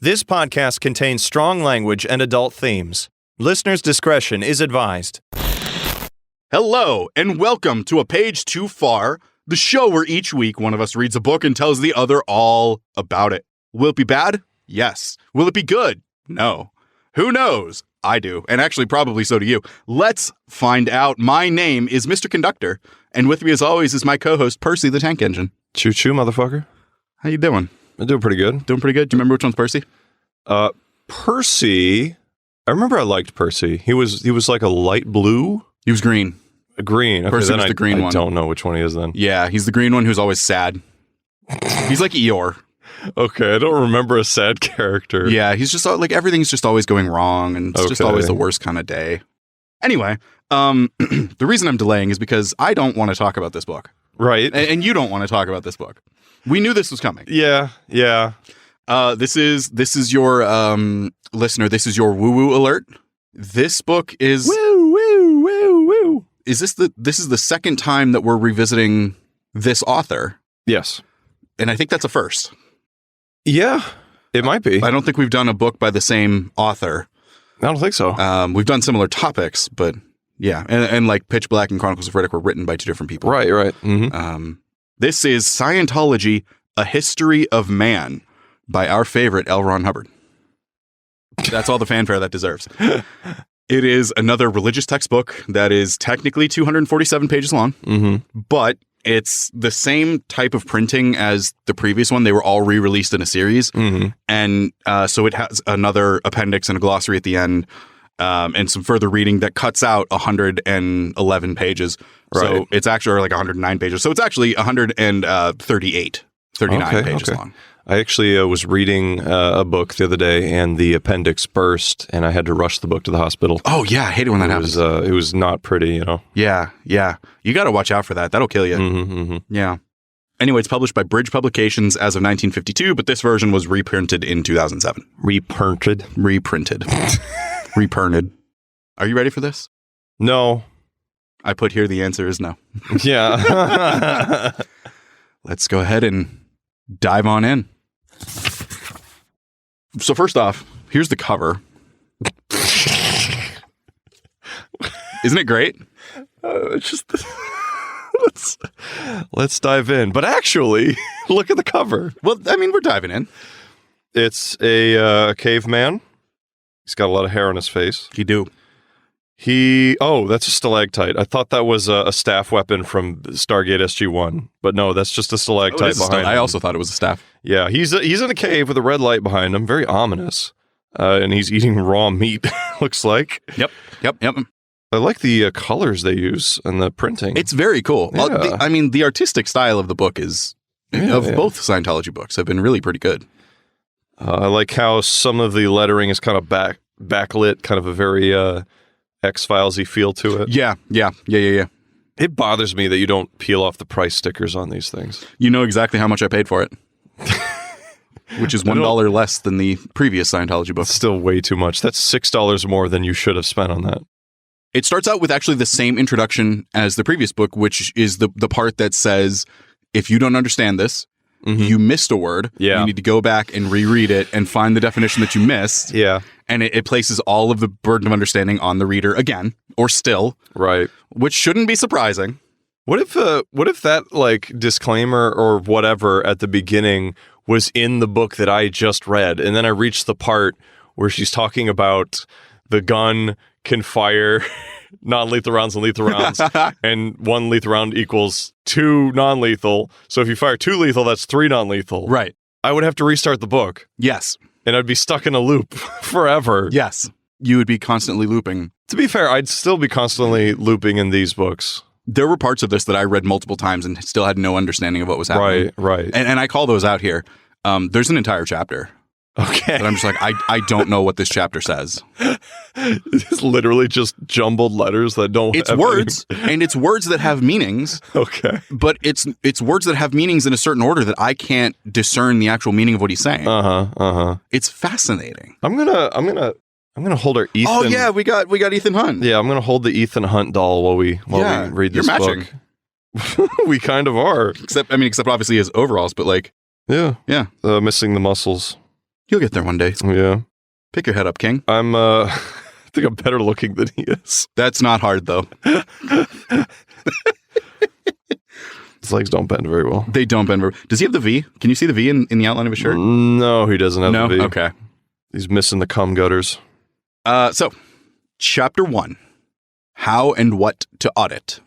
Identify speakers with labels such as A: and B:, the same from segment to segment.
A: This podcast contains strong language and adult themes. Listener's discretion is advised.
B: Hello, and welcome to A Page Too Far, the show where each week one of us reads a book and tells the other all about it. Will it be bad? Yes. Will it be good? No. Who knows? I do, and actually probably so do you. Let's find out. My name is Mr. Conductor, and with me as always is my co-host, Percy the Tank Engine.
A: Choo-choo, motherfucker.
B: How you doing?
A: I'm doing pretty good.
B: Doing pretty good? Do you remember which one's Percy?
A: Percy, I remember I liked Percy. He was like a light blue?
B: He was green.
A: A green. Okay,
B: Percy was the green one.
A: I don't know which one he is then.
B: Yeah, he's the green one who's always sad. He's like Eeyore.
A: Okay, I don't remember a sad character.
B: Yeah, he's just like everything's just always going wrong, and it's just always the worst kind of day. Anyway, the reason I'm delaying is because I don't want to talk about this book.
A: Right.
B: And you don't want to talk about this book. We knew this was coming.
A: Yeah.
B: This is your listener. This is your woo-woo alert. This book is
A: woo.
B: This is the second time that we're revisiting this author.
A: Yes.
B: And I think that's a first.
A: Yeah, it might be.
B: I don't think we've done a book by the same author.
A: I don't think so.
B: We've done similar topics, but yeah. And like Pitch Black and Chronicles of Riddick were written by two different people.
A: Right. Mm-hmm.
B: This is Scientology, A History of Man by our favorite L. Ron Hubbard. That's all the fanfare that deserves. It is another religious textbook that is technically 247 pages long, but it's the same type of printing as the previous one. They were all re-released in a series. And so it has another appendix and a glossary at the end, and some further reading that cuts out 111 pages. Right. So it's actually like 109 pages. So it's actually 39 pages long.
A: I actually was reading a book the other day, and the appendix burst, and I had to rush the book to the hospital.
B: Oh, yeah. I hate it when that happens.
A: It was not pretty, you know?
B: Yeah. You got to watch out for that. That'll kill you. Yeah. Anyway, it's published by Bridge Publications as of 1952, but this version was reprinted in 2007.
A: Reprinted.
B: Reprinted. Are you ready for this?
A: No.
B: I put here the answer is no.
A: Yeah.
B: Let's go ahead and dive on in. So first off, here's the cover. Isn't it great?
A: Let's dive in. But actually, look at the cover.
B: Well, I mean, we're diving in.
A: It's a caveman. He's got a lot of hair on his face.
B: He do.
A: That's a stalactite. I thought that was a staff weapon from Stargate SG-1, but no, that's just a stalactite behind him.
B: I also thought it was a staff.
A: Yeah, he's in a cave with a red light behind him, very ominous, and he's eating raw meat, looks like.
B: Yep.
A: I like the colors they use and the printing.
B: It's very cool.
A: Yeah.
B: The artistic style of the book is, both Scientology books have been really pretty good.
A: I like how some of the lettering is kind of backlit, kind of a very X-Files-y feel to it. Yeah. It bothers me that you don't peel off the price stickers on these things.
B: You know exactly how much I paid for it. Which is $1 less than the previous Scientology book.
A: Still way too much. That's $6 more than you should have spent on that.
B: It starts out with actually the same introduction as the previous book, which is the part that says, if you don't understand this, you missed a word.
A: Yeah.
B: You need to go back and reread it and find the definition that you missed.
A: Yeah.
B: And it places all of the burden of understanding on the reader again, or still.
A: Right.
B: Which shouldn't be surprising.
A: What if that like disclaimer or whatever at the beginning was in the book that I just read, and then I reached the part where she's talking about the gun can fire non-lethal rounds and lethal rounds, and 1 lethal round equals 2 non-lethal. So if you fire 2 lethal, that's 3 non-lethal.
B: Right.
A: I would have to restart the book.
B: Yes.
A: And I'd be stuck in a loop forever.
B: Yes. You would be constantly looping.
A: To be fair, I'd still be constantly looping in these books.
B: There were parts of this that I read multiple times and still had no understanding of what was happening.
A: Right.
B: And I call those out here. There's an entire chapter.
A: Okay.
B: But I'm just like, I don't know what this chapter says.
A: It's literally just jumbled letters that don't
B: It's
A: have
B: words, and it's words that have meanings.
A: Okay.
B: But it's words that have meanings in a certain order that I can't discern the actual meaning of what he's saying. It's fascinating.
A: I'm gonna hold our Ethan.
B: Oh yeah, we got Ethan Hunt.
A: Yeah, I'm gonna hold the Ethan Hunt doll while we read this book. We kind of are.
B: Except obviously his overalls, but like
A: yeah. Missing the muscles.
B: You'll get there one day.
A: Yeah.
B: Pick your head up, King.
A: I think I'm better looking than he is.
B: That's not hard, though.
A: His legs don't bend very well.
B: They don't bend. Does he have the V? Can you see the V in the outline of his shirt?
A: No, he doesn't have the V.
B: Okay.
A: He's missing the cum gutters.
B: So, Chapter 1. How and what to audit.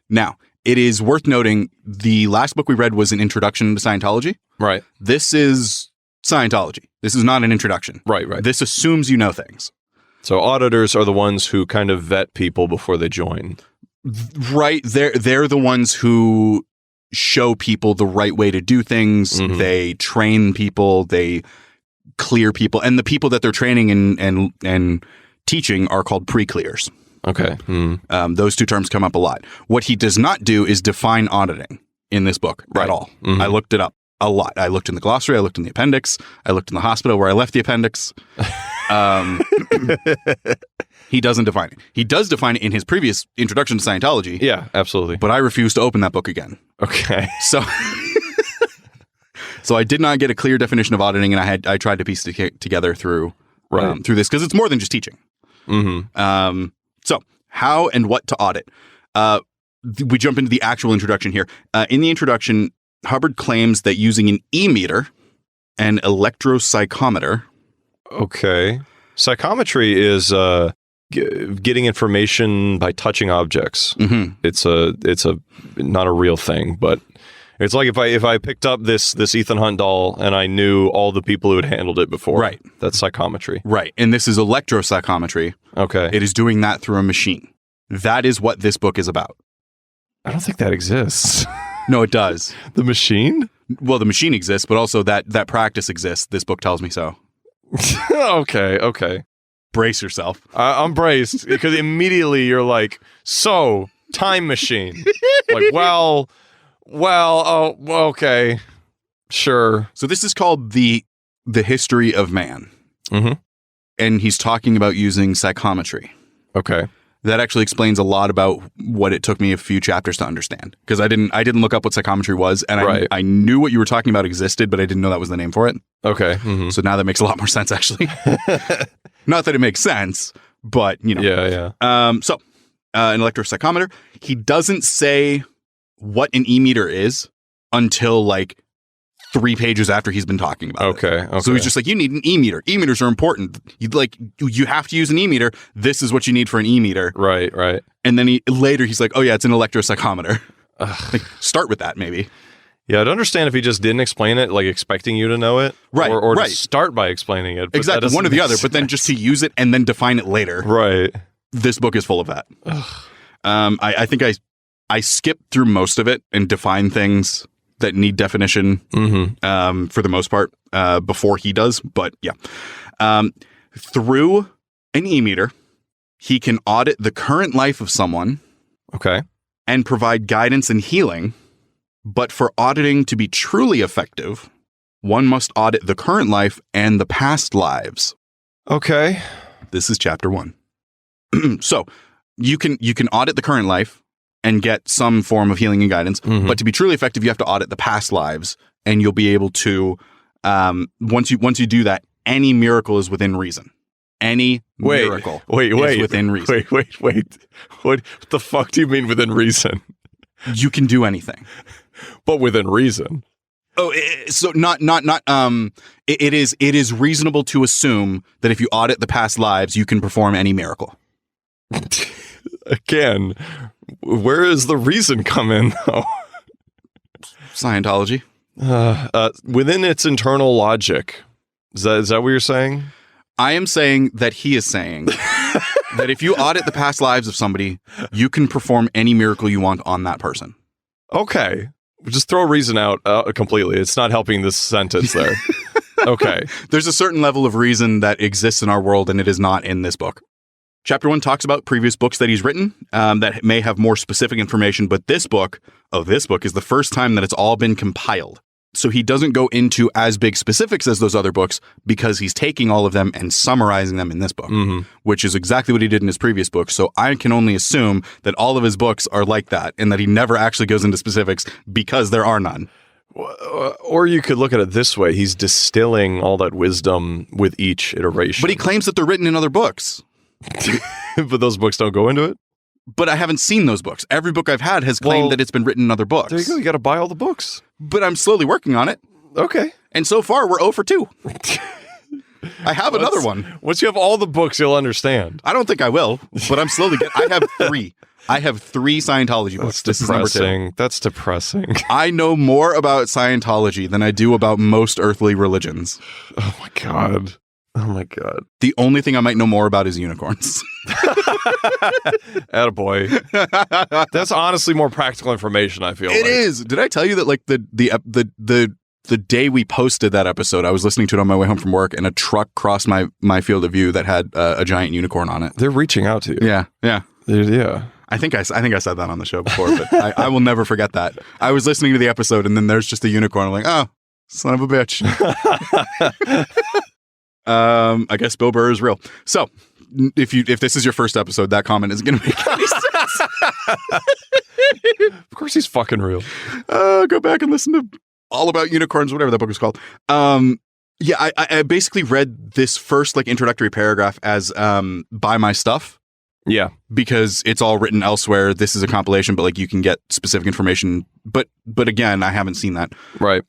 B: Now, it is worth noting the last book we read was an introduction to Scientology.
A: Right.
B: This is Scientology. This is not an introduction.
A: Right.
B: This assumes you know things.
A: So auditors are the ones who kind of vet people before they join.
B: Right. They're the ones who show people the right way to do things.
A: Mhm.
B: They train people. They clear people. And the people that they're training and teaching are called pre-clears.
A: Okay.
B: Those two terms come up a lot. What he does not do is define auditing in this book at all.
A: Mhm.
B: I looked it up a lot. I looked in the glossary. I looked in the appendix. I looked in the hospital where I left the appendix. He doesn't define it. He does define it in his previous introduction to Scientology.
A: Yeah, absolutely.
B: But I refuse to open that book again.
A: Okay.
B: So I did not get a clear definition of auditing, and I tried to piece it together through this because it's more than just teaching.
A: Mm-hmm.
B: So how and what to audit. We jump into the actual introduction here. In the introduction, Hubbard claims that using an e-meter and electropsychometer.
A: Okay. Psychometry is getting information by touching objects.
B: Mm-hmm.
A: It's a not a real thing, but it's like if I picked up this Ethan Hunt doll and I knew all the people who had handled it before.
B: Right.
A: That's psychometry.
B: Right. And this is electropsychometry.
A: Okay.
B: It is doing that through a machine. That is what this book is about.
A: I don't think that exists.
B: No, it does.
A: The machine?
B: Well, the machine exists, but also that practice exists. This book tells me so.
A: Okay.
B: Brace yourself.
A: I'm braced because immediately you're like, so time machine. Like, well, oh, okay, sure.
B: So this is called the history of man.
A: Mm-hmm.
B: And he's talking about using psychometry.
A: Okay.
B: That actually explains a lot about what it took me a few chapters to understand. Because I didn't look up what psychometry was, and I knew what you were talking about existed, but I didn't know that was the name for it.
A: Okay. Mm-hmm.
B: So now that makes a lot more sense, actually. Not that it makes sense, but, you know.
A: Yeah.
B: So, an electropsychometer. He doesn't say what an e-meter is until, like, 3 pages after he's been talking about it.
A: Okay.
B: So he's just like, you need an e-meter. E-meters are important. You have to use an e-meter. This is what you need for an e-meter.
A: Right.
B: And then he's like, oh yeah, it's an electropsychometer. Like, start with that, maybe.
A: Yeah, I'd understand if he just didn't explain it, like expecting you to know it.
B: Right.
A: Or to start by explaining it. But
B: Exactly. One or the other, but then just to use it and then define it later.
A: Right.
B: This book is full of that. I think I skipped through most of it and defined things that need definition for the most part before he does. But yeah, through an e-meter, he can audit the current life of someone.
A: Okay.
B: And provide guidance and healing. But for auditing to be truly effective, one must audit the current life and the past lives.
A: Okay.
B: This is chapter 1. So you can audit the current life and get some form of healing and guidance.
A: Mm-hmm.
B: But to be truly effective, you have to audit the past lives, and you'll be able to, once you do that, any miracle is within reason. Any miracle is within reason.
A: Wait. What the fuck do you mean within reason?
B: You can do anything.
A: But within reason.
B: Oh, so it is reasonable to assume that if you audit the past lives, you can perform any miracle.
A: Again, where does the reason come in, though?
B: Scientology.
A: Within its internal logic. Is that what you're saying?
B: I am saying that he is saying that if you audit the past lives of somebody, you can perform any miracle you want on that person.
A: Okay. Just throw reason out completely. It's not helping this sentence there. Okay.
B: There's a certain level of reason that exists in our world, and it is not in this book. Chapter 1 talks about previous books that he's written that may have more specific information, but this book is the first time that it's all been compiled. So he doesn't go into as big specifics as those other books because he's taking all of them and summarizing them in this book, which is exactly what he did in his previous book. So I can only assume that all of his books are like that and that he never actually goes into specifics because there are none.
A: Or you could look at it this way. He's distilling all that wisdom with each iteration.
B: But he claims that they're written in other books.
A: But those books don't go into it?
B: But I haven't seen those books. Every book I've had has claimed that it's been written in other books.
A: There you go. You got to buy all the books.
B: But I'm slowly working on it.
A: Okay.
B: And so far, we're 0 for 2. I have another one.
A: Once you have all the books, you'll understand.
B: I don't think I will, but I'm slowly getting... I have 3. I have 3 Scientology books. This is number 2.
A: That's depressing.
B: I know more about Scientology than I do about most earthly religions.
A: Oh my God. Oh my God.
B: The only thing I might know more about is unicorns.
A: Attaboy. That's honestly more practical information, I feel
B: It is. Did I tell you that like the day we posted that episode, I was listening to it on my way home from work and a truck crossed my field of view that had a giant unicorn on it.
A: They're reaching out to you.
B: Yeah. Yeah.
A: Yeah.
B: I think I said that on the show before, but I will never forget that. I was listening to the episode and then there's just a unicorn. I'm like, oh, son of a bitch. I guess Bill Burr is real. So if this is your first episode, that comment isn't going to make any sense.
A: Of course he's fucking real.
B: Go back and listen to All About Unicorns, whatever that book was called. Yeah, I basically read this first like introductory paragraph as buy my stuff.
A: Yeah.
B: Because it's all written elsewhere. This is a compilation, but like you can get specific information. But again, I haven't seen that.
A: Right.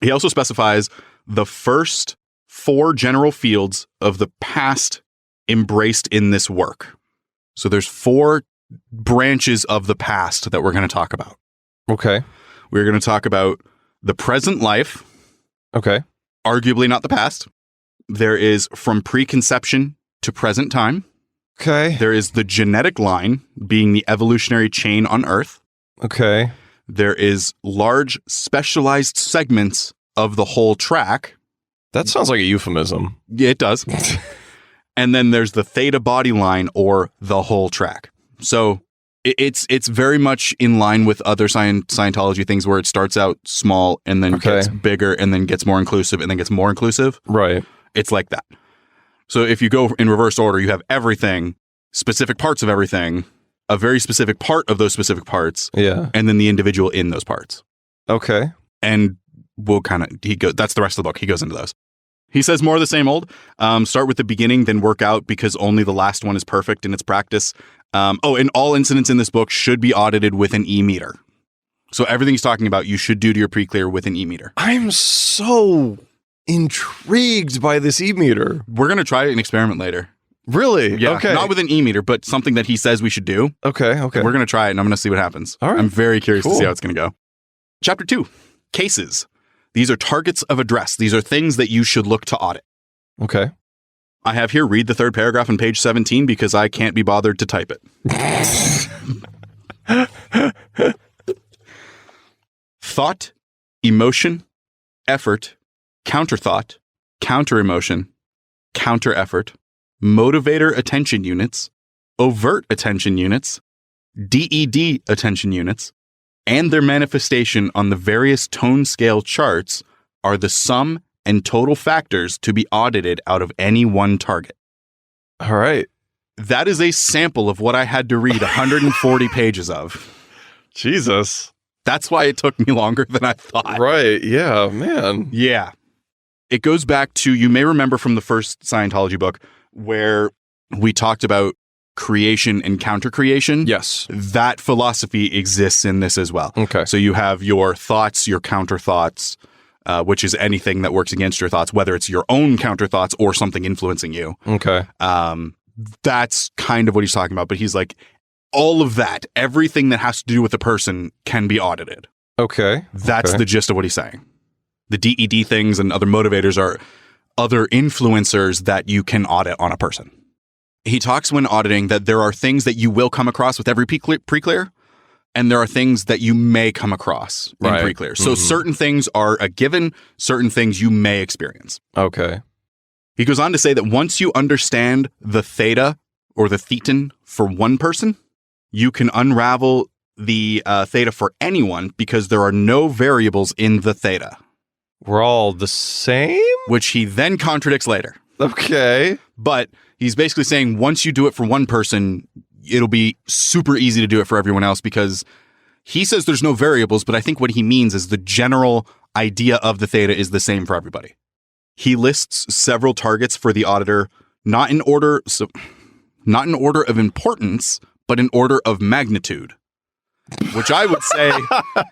B: He also specifies the first 4 general fields of the past embraced in this work. So there's 4 branches of the past that we're going to talk about.
A: Okay.
B: We're going to talk about the present life.
A: Okay.
B: Arguably not the past. There is from preconception to present time.
A: Okay.
B: There is the genetic line, being the evolutionary chain on Earth.
A: Okay.
B: There is large specialized segments of the whole track.
A: That sounds like a euphemism.
B: Yeah, it does. And then there's the theta body line or the whole track. So it's very much in line with other Scientology things where it starts out small and then gets bigger and then gets more inclusive and then gets more inclusive.
A: Right.
B: It's like that. So if you go in reverse order, you have everything, specific parts of everything, a very specific part of those specific parts,
A: yeah,
B: and then the individual in those parts.
A: Okay.
B: And we'll that's the rest of the book. He goes into those. He says more of the same old. Start with the beginning, then work out because only the last one is perfect in its practice. And all incidents in this book should be audited with an E-meter. So everything he's talking about, you should do to your pre-clear with an E-meter.
A: I'm so intrigued by this E-meter.
B: We're going to try an experiment later.
A: Really?
B: Yeah.
A: Okay.
B: Not with an E-meter, but something that he says we should do.
A: Okay.
B: We're going to try it and I'm going to see what happens.
A: All right.
B: I'm very curious to see how it's going to go. Chapter 2, cases. These are targets of address. These are things that you should look to audit.
A: Okay.
B: I have here, read the 3rd paragraph on page 17 because I can't be bothered to type it. Thought, emotion, effort, counter-thought, counter-emotion, counter-effort, motivator attention units, overt attention units, DED attention units, and their manifestation on the various tone scale charts are the sum and total factors to be audited out of any one target.
A: All right.
B: That is a sample of what I had to read 140 pages of.
A: Jesus.
B: That's why it took me longer than I thought.
A: Right. Yeah, man.
B: Yeah. It goes back to, you may remember from the first Scientology book where we talked about creation and counter-creation.
A: Yes.
B: That philosophy exists in this as well.
A: Okay.
B: So you have your thoughts, your counter-thoughts, which is anything that works against your thoughts, whether it's your own counter-thoughts or something influencing you.
A: Okay.
B: That's kind of what he's talking about. But he's like, all of that, everything that has to do with the person can be audited.
A: Okay.
B: That's the gist of what he's saying. The DED things and other motivators are other influencers that you can audit on a person. He talks when auditing that there are things that you will come across with every pre-clear, and there are things that you may come across in pre-clear. So certain things are a given, certain things you may experience.
A: Okay.
B: He goes on to say that once you understand the theta or the thetan for one person, you can unravel the theta for anyone because there are no variables in the theta.
A: We're all the same?
B: Which he then contradicts later.
A: Okay.
B: But he's basically saying once you do it for one person, it'll be super easy to do it for everyone else because He says there's no variables, but I think what he means is the general idea of the theta is the same for everybody. He lists several targets for the auditor, not in order of importance, but in order of magnitude, which I would say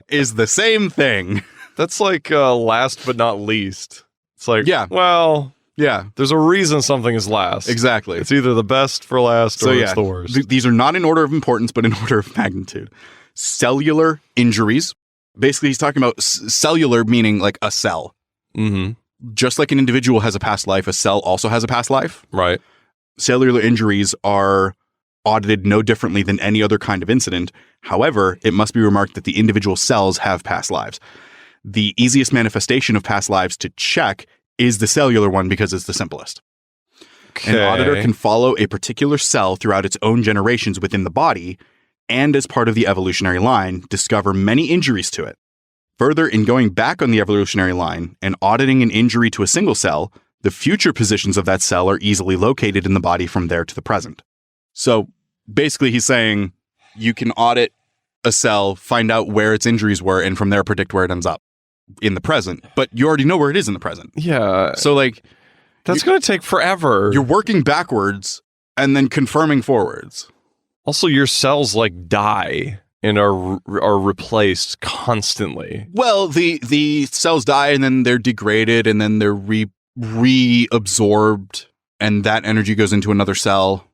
B: is the same thing.
A: That's like last but not least. It's like,
B: Yeah.
A: well,
B: Yeah,
A: there's a reason something is last.
B: exactly.
A: It's either the best for last or it's the worst.
B: These are not in order of importance, but in order of magnitude. Cellular injuries. Basically, he's talking about cellular, meaning like a cell.
A: Mm-hmm.
B: Just like an individual has a past life, a cell also has a past life.
A: Right.
B: Cellular injuries are audited no differently than any other kind of incident. However, it must be remarked that the individual cells have past lives. The easiest manifestation of past lives to check is the cellular one because it's the simplest.
A: Okay.
B: An auditor can follow a particular cell throughout its own generations within the body and, as part of the evolutionary line, discover many injuries to it. Further, in going back on the evolutionary line and auditing an injury to a single cell, the future positions of that cell are easily located in the body from there to the present. So basically he's saying you can audit a cell, find out where its injuries were, and from there predict where it ends up in the present. But you already know where it is in the present.
A: Yeah.
B: So like
A: That's going to take forever.
B: you're working backwards and then confirming forwards.
A: Also, your cells like die and are replaced constantly.
B: Well, the cells die and then they're degraded and then they're reabsorbed and that energy goes into another cell.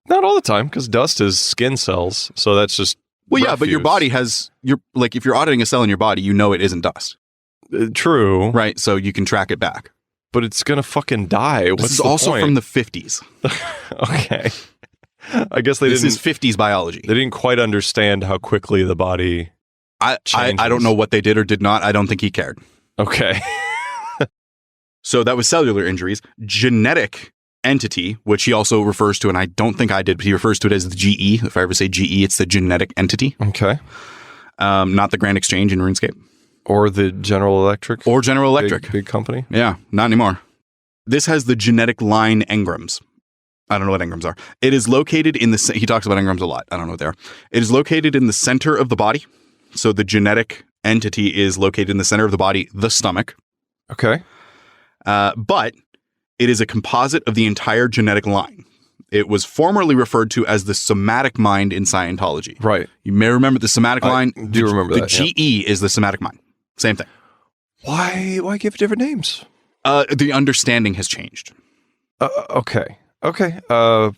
A: Not all the time, because dust is skin cells, so that's just
B: Well, yeah, but your
A: refuse.
B: body has like if you're auditing a cell in your body, you know it isn't dust,
A: True,
B: right? So you can track it back.
A: but it's gonna fucking die. What's
B: This is
A: the
B: also
A: point?
B: from the 50s.
A: Okay, I guess
B: This is 50s biology.
A: they didn't quite understand how quickly the body.
B: I
A: changes.
B: don't know what they did or did not. I don't think he cared.
A: Okay,
B: So that was cellular injuries. Genetic entity, which he also refers to, and I don't think I did, but he refers to it as the GE. If I ever say GE, it's the genetic entity,
A: okay,
B: not the Grand Exchange in RuneScape.
A: or the General Electric
B: Or General Electric.
A: big company.
B: Yeah, not anymore. This has the genetic line engrams. I don't know what engrams are. It is located in the... He talks about engrams a lot. I don't know what they are. It is located in the center of the body. So the genetic entity is located in the center of the body, the stomach.
A: Okay,
B: But it is a composite of the entire genetic line. It was formerly referred to as the somatic mind in Scientology.
A: right.
B: You may remember the somatic line.
A: I do remember
B: the
A: that, yeah.
B: GE is the somatic mind. Same thing.
A: Why give different names?
B: The understanding has changed.
A: Okay.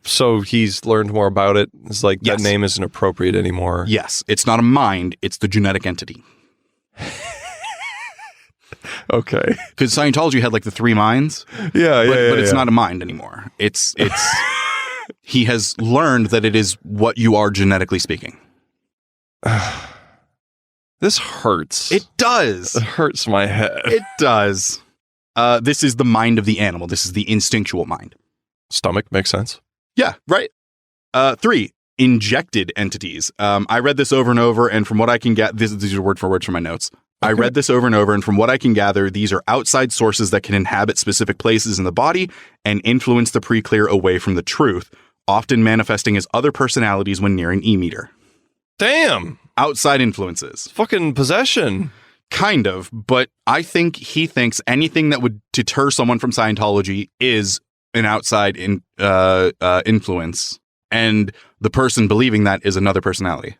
A: So he's learned more about it. It's like
B: Yes.
A: that name isn't appropriate anymore.
B: Yes, it's not a mind, it's the genetic entity.
A: Okay.
B: Because Scientology had like the three minds,
A: Yeah,
B: but it's not a mind anymore. It's he has learned that it is what you are genetically speaking.
A: This hurts.
B: It does.
A: It hurts my head.
B: It does. This is the mind of the animal. This is the instinctual mind.
A: Stomach makes sense.
B: Yeah, right. 3, injected entities. I read this over and over, and from what I can get, these are word for word from my notes. I
A: Okay.
B: read this over and over, and from what I can gather, these are outside sources that can inhabit specific places in the body and influence the pre-clear away from the truth, often manifesting as other personalities when near an E-meter.
A: Damn.
B: Outside influences.
A: Fucking possession.
B: Kind of, but I think he thinks anything that would deter someone from Scientology is an outside influence, and the person believing that is another personality.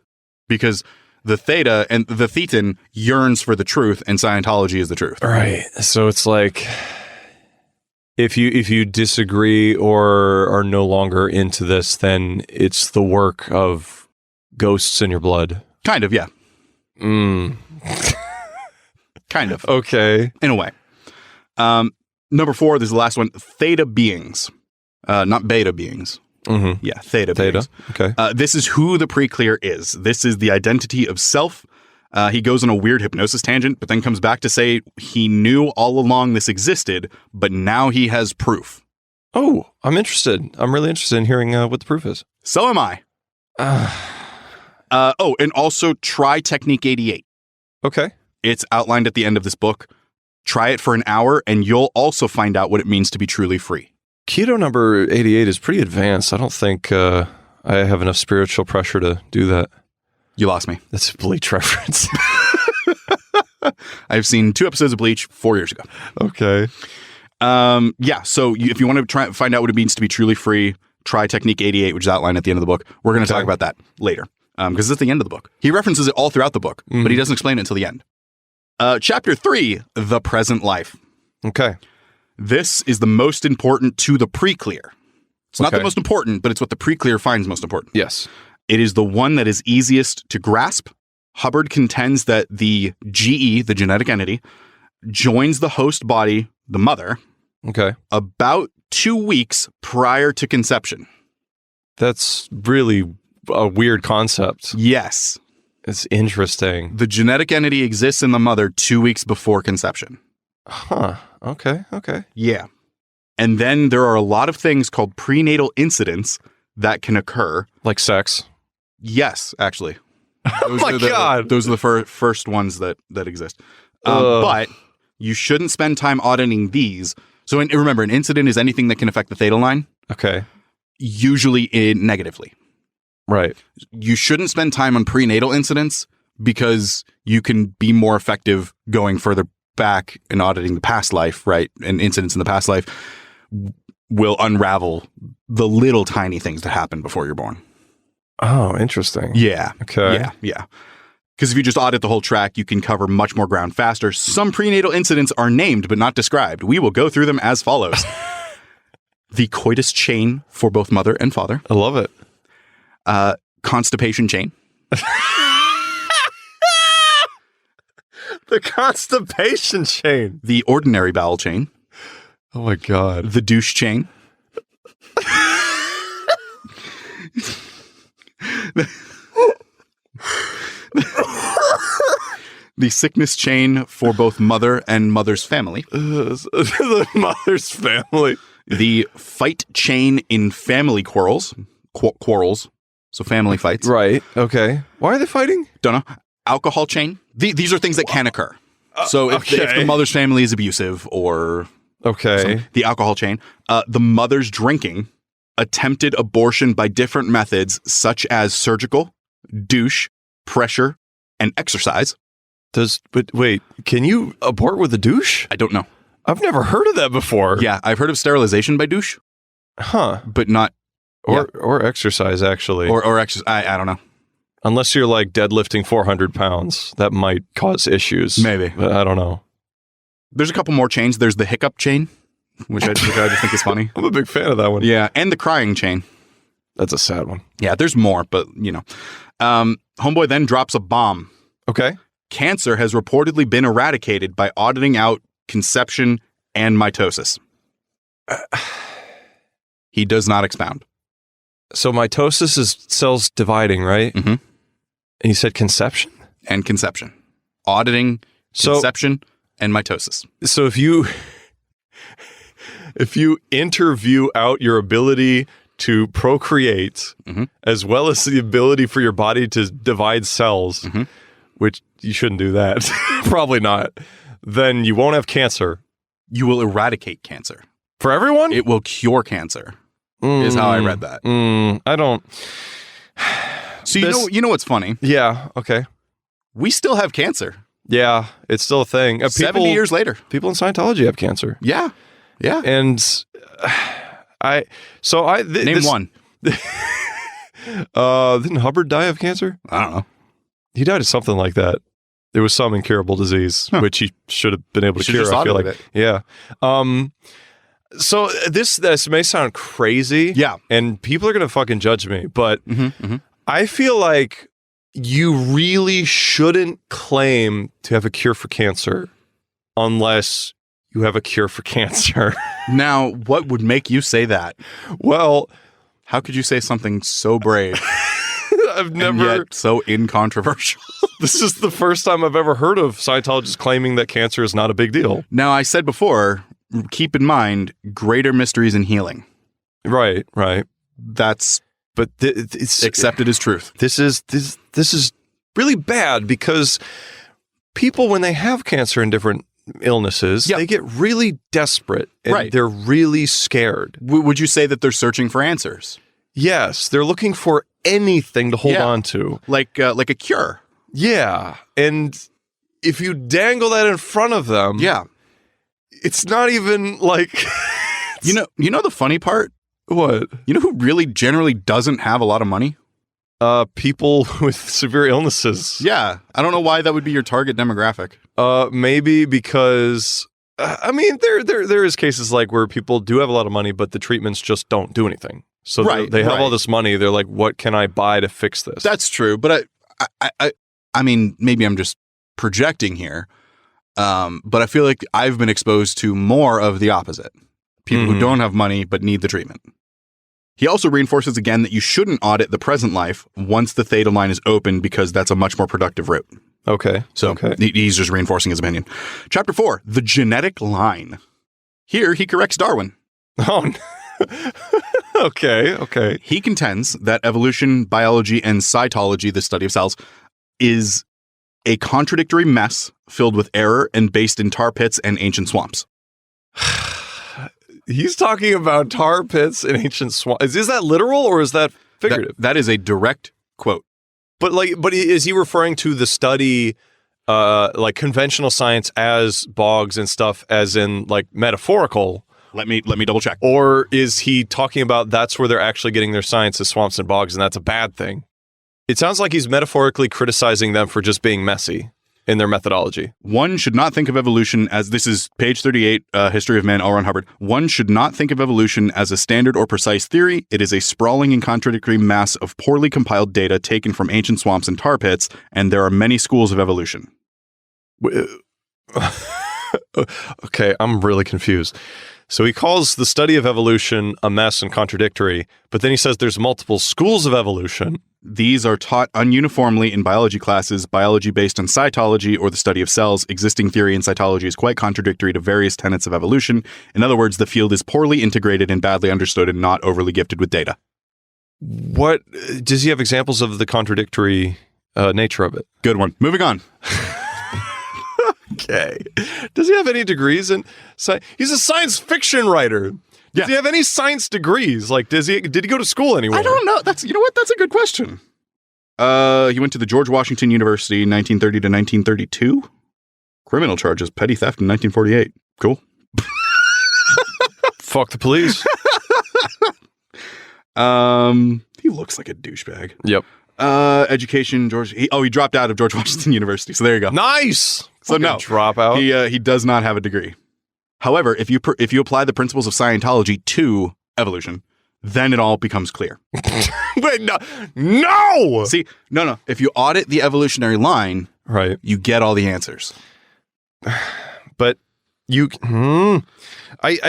B: Because the Theta and the Thetan yearns for the truth, and Scientology is the truth.
A: Right. So it's like if you disagree or are no longer into this, then it's the work of ghosts in your blood.
B: Kind of, yeah.
A: Mm.
B: Kind of.
A: Okay.
B: In a way. Number 4, this is the last one. Theta beings. Not beta beings.
A: Mm-hmm.
B: Yeah, theta beings.
A: Okay.
B: This is who the pre-clear is. This is the identity of self. He goes on a weird hypnosis tangent, but then comes back to say he knew all along this existed, but now he has proof.
A: Oh, I'm interested. I'm really interested in hearing what the proof is.
B: So am I. And also try Technique 88.
A: Okay.
B: It's outlined at the end of this book. Try it for an hour, and you'll also find out what it means to be truly free.
A: Keto number 88 is pretty advanced. I don't think I have enough spiritual pressure to do that.
B: You lost me.
A: That's a Bleach reference.
B: I've seen 2 episodes of Bleach 4 years ago.
A: Okay.
B: So if you want to try find out what it means to be truly free, try Technique 88, which is outlined at the end of the book. We're going to talk about that later because it's at the end of the book. He references it all throughout the book, but he doesn't explain it until the end. Chapter 3, The Present Life.
A: Okay.
B: This is the most important to the pre-clear. It's not the most important, but it's what the pre-clear finds most important.
A: Yes.
B: It is the one that is easiest to grasp. Hubbard contends that the GE, the genetic entity, joins the host body, the mother, about 2 weeks prior to conception.
A: That's really a weird concept.
B: Yes.
A: It's interesting.
B: The genetic entity exists in the mother 2 weeks before conception.
A: Huh. Okay.
B: Yeah. And then there are a lot of things called prenatal incidents that can occur.
A: Like sex?
B: Yes, actually.
A: Oh my God.
B: Those are the first ones that exist. But you shouldn't spend time auditing these. So remember, an incident is anything that can affect the theta line.
A: Okay.
B: Usually negatively.
A: Right.
B: You shouldn't spend time on prenatal incidents because you can be more effective going further back and auditing the past life, right? And incidents in the past life will unravel the little tiny things that happen before you're born.
A: Oh, interesting.
B: Yeah.
A: Okay.
B: Yeah. Because if you just audit the whole track, you can cover much more ground faster. Some prenatal incidents are named but not described. We will go through them as follows. The coitus chain for both mother and father.
A: I love it.
B: Constipation chain.
A: The constipation chain.
B: The ordinary bowel chain.
A: Oh my God.
B: The douche chain. The sickness chain for both mother and mother's family.
A: The mother's family.
B: The fight chain in family quarrels. Quarrels. So family fights.
A: Right. Okay. Why are they fighting?
B: Don't know. Alcohol chain. These are things that can occur. So if the mother's family is abusive or the alcohol chain, the mother's drinking, attempted abortion by different methods such as surgical, douche, pressure, and exercise.
A: But wait, can you abort with a douche?
B: I don't know.
A: I've never heard of that before.
B: Yeah, I've heard of sterilization by douche.
A: Huh.
B: But not
A: or exercise actually.
B: Or exercise. I don't know.
A: Unless you're like deadlifting 400 pounds, that might cause issues.
B: Maybe.
A: But I don't know.
B: There's a couple more chains. There's the hiccup chain, which I just think is funny.
A: I'm a big fan of that one.
B: Yeah, and the crying chain.
A: That's a sad one.
B: Yeah, there's more, but you know. Homeboy then drops a bomb.
A: Okay.
B: Cancer has reportedly been eradicated by auditing out conception and mitosis. He does not expound.
A: So mitosis is cells dividing, right?
B: Mm-hmm.
A: And you said conception?
B: And conception. Auditing, conception, and mitosis.
A: So if you interview out your ability to procreate, as well as the ability for your body to divide cells, which you shouldn't do that, probably not, then you won't have cancer.
B: You will eradicate cancer.
A: For everyone?
B: It will cure cancer, is how I read that.
A: I don't...
B: So you know what's funny?
A: Yeah, okay.
B: We still have cancer.
A: Yeah, it's still a thing.
B: 70 years later.
A: People in Scientology have cancer.
B: Yeah. Yeah.
A: And
B: Name one.
A: Didn't Hubbard die of cancer?
B: I don't know.
A: He died of something like that. There was some incurable disease, which he should have been able to cure, I feel like. Yeah. So this may sound crazy.
B: Yeah.
A: And people are going to fucking judge me, but I feel like you really shouldn't claim to have a cure for cancer unless you have a cure for cancer.
B: Now, what would make you say that?
A: Well,
B: how could you say something so brave?
A: I've never...
B: And yet so incontroversial.
A: This is the first time I've ever heard of Scientologists claiming that cancer is not a big deal.
B: Now, I said before, keep in mind, greater mysteries in healing.
A: Right.
B: That's...
A: But it's
B: accepted as truth.
A: This is really bad because people, when they have cancer and different illnesses, they get really desperate and they're really scared.
B: Would you say that they're searching for answers?
A: Yes, they're looking for anything to hold
B: Yeah.
A: on to.
B: Like a cure.
A: Yeah. And if you dangle that in front of them,
B: Yeah.
A: it's not even like
B: You know the funny part?
A: what?
B: You know who really generally doesn't have a lot of money?
A: People with severe illnesses.
B: Yeah. I don't know why that would be your target demographic.
A: Maybe because I mean there is cases like where people do have a lot of money, but the treatments just don't do anything. So they have all this money. They're like, what can I buy to fix this?
B: That's true, but I mean, maybe I'm just projecting here. But I feel like I've been exposed to more of the opposite. People who don't have money but need the treatment. He also reinforces again that you shouldn't audit the present life once the theta line is open because that's a much more productive route.
A: Okay.
B: So he's just reinforcing his opinion. Chapter 4, the genetic line. Here he corrects Darwin.
A: Oh, okay.
B: He contends that evolution, biology, and cytology, the study of cells, is a contradictory mess filled with error and based in tar pits and ancient swamps.
A: He's talking about tar pits and ancient swamps. Is that literal or is that figurative?
B: That is a direct quote.
A: But is he referring to the study, like conventional science as bogs and stuff, as in like metaphorical?
B: Let me double check.
A: Or is he talking about that's where they're actually getting their science as swamps and bogs, and that's a bad thing? It sounds like he's metaphorically criticizing them for just being messy in their methodology.
B: One should not think of evolution as, this is page 38, History of Man, L. Ron Hubbard. One should not think of evolution as a standard or precise theory. It is a sprawling and contradictory mass of poorly compiled data taken from ancient swamps and tar pits, and there are many schools of evolution.
A: Okay, I'm really confused. So he calls the study of evolution a mess and contradictory, but then he says there's multiple schools of evolution.
B: These are taught ununiformly in biology classes, biology based on cytology or the study of cells. Existing theory in cytology is quite contradictory to various tenets of evolution. In other words, the field is poorly integrated and badly understood and not overly gifted with data.
A: What does he have examples of the contradictory nature of it?
B: Good one. Moving on.
A: Okay. Does he have any degrees in science? He's a science fiction writer. Does he have any science degrees? Like, did he go to school anywhere?
B: I don't know. You know what? That's a good question. He went to the George Washington University in 1930 to 1932. Criminal charges, petty theft in 1948. Cool.
A: Fuck the police.
B: He looks like a douchebag.
A: Yep.
B: Education, he dropped out of George Washington University. So there you go.
A: Nice.
B: So no,
A: drop out.
B: He does not have a degree. However, if you apply the principles of Scientology to evolution, then it all becomes clear.
A: Wait, no.
B: See, no. If you audit the evolutionary line,
A: right,
B: you get all the answers.
A: But I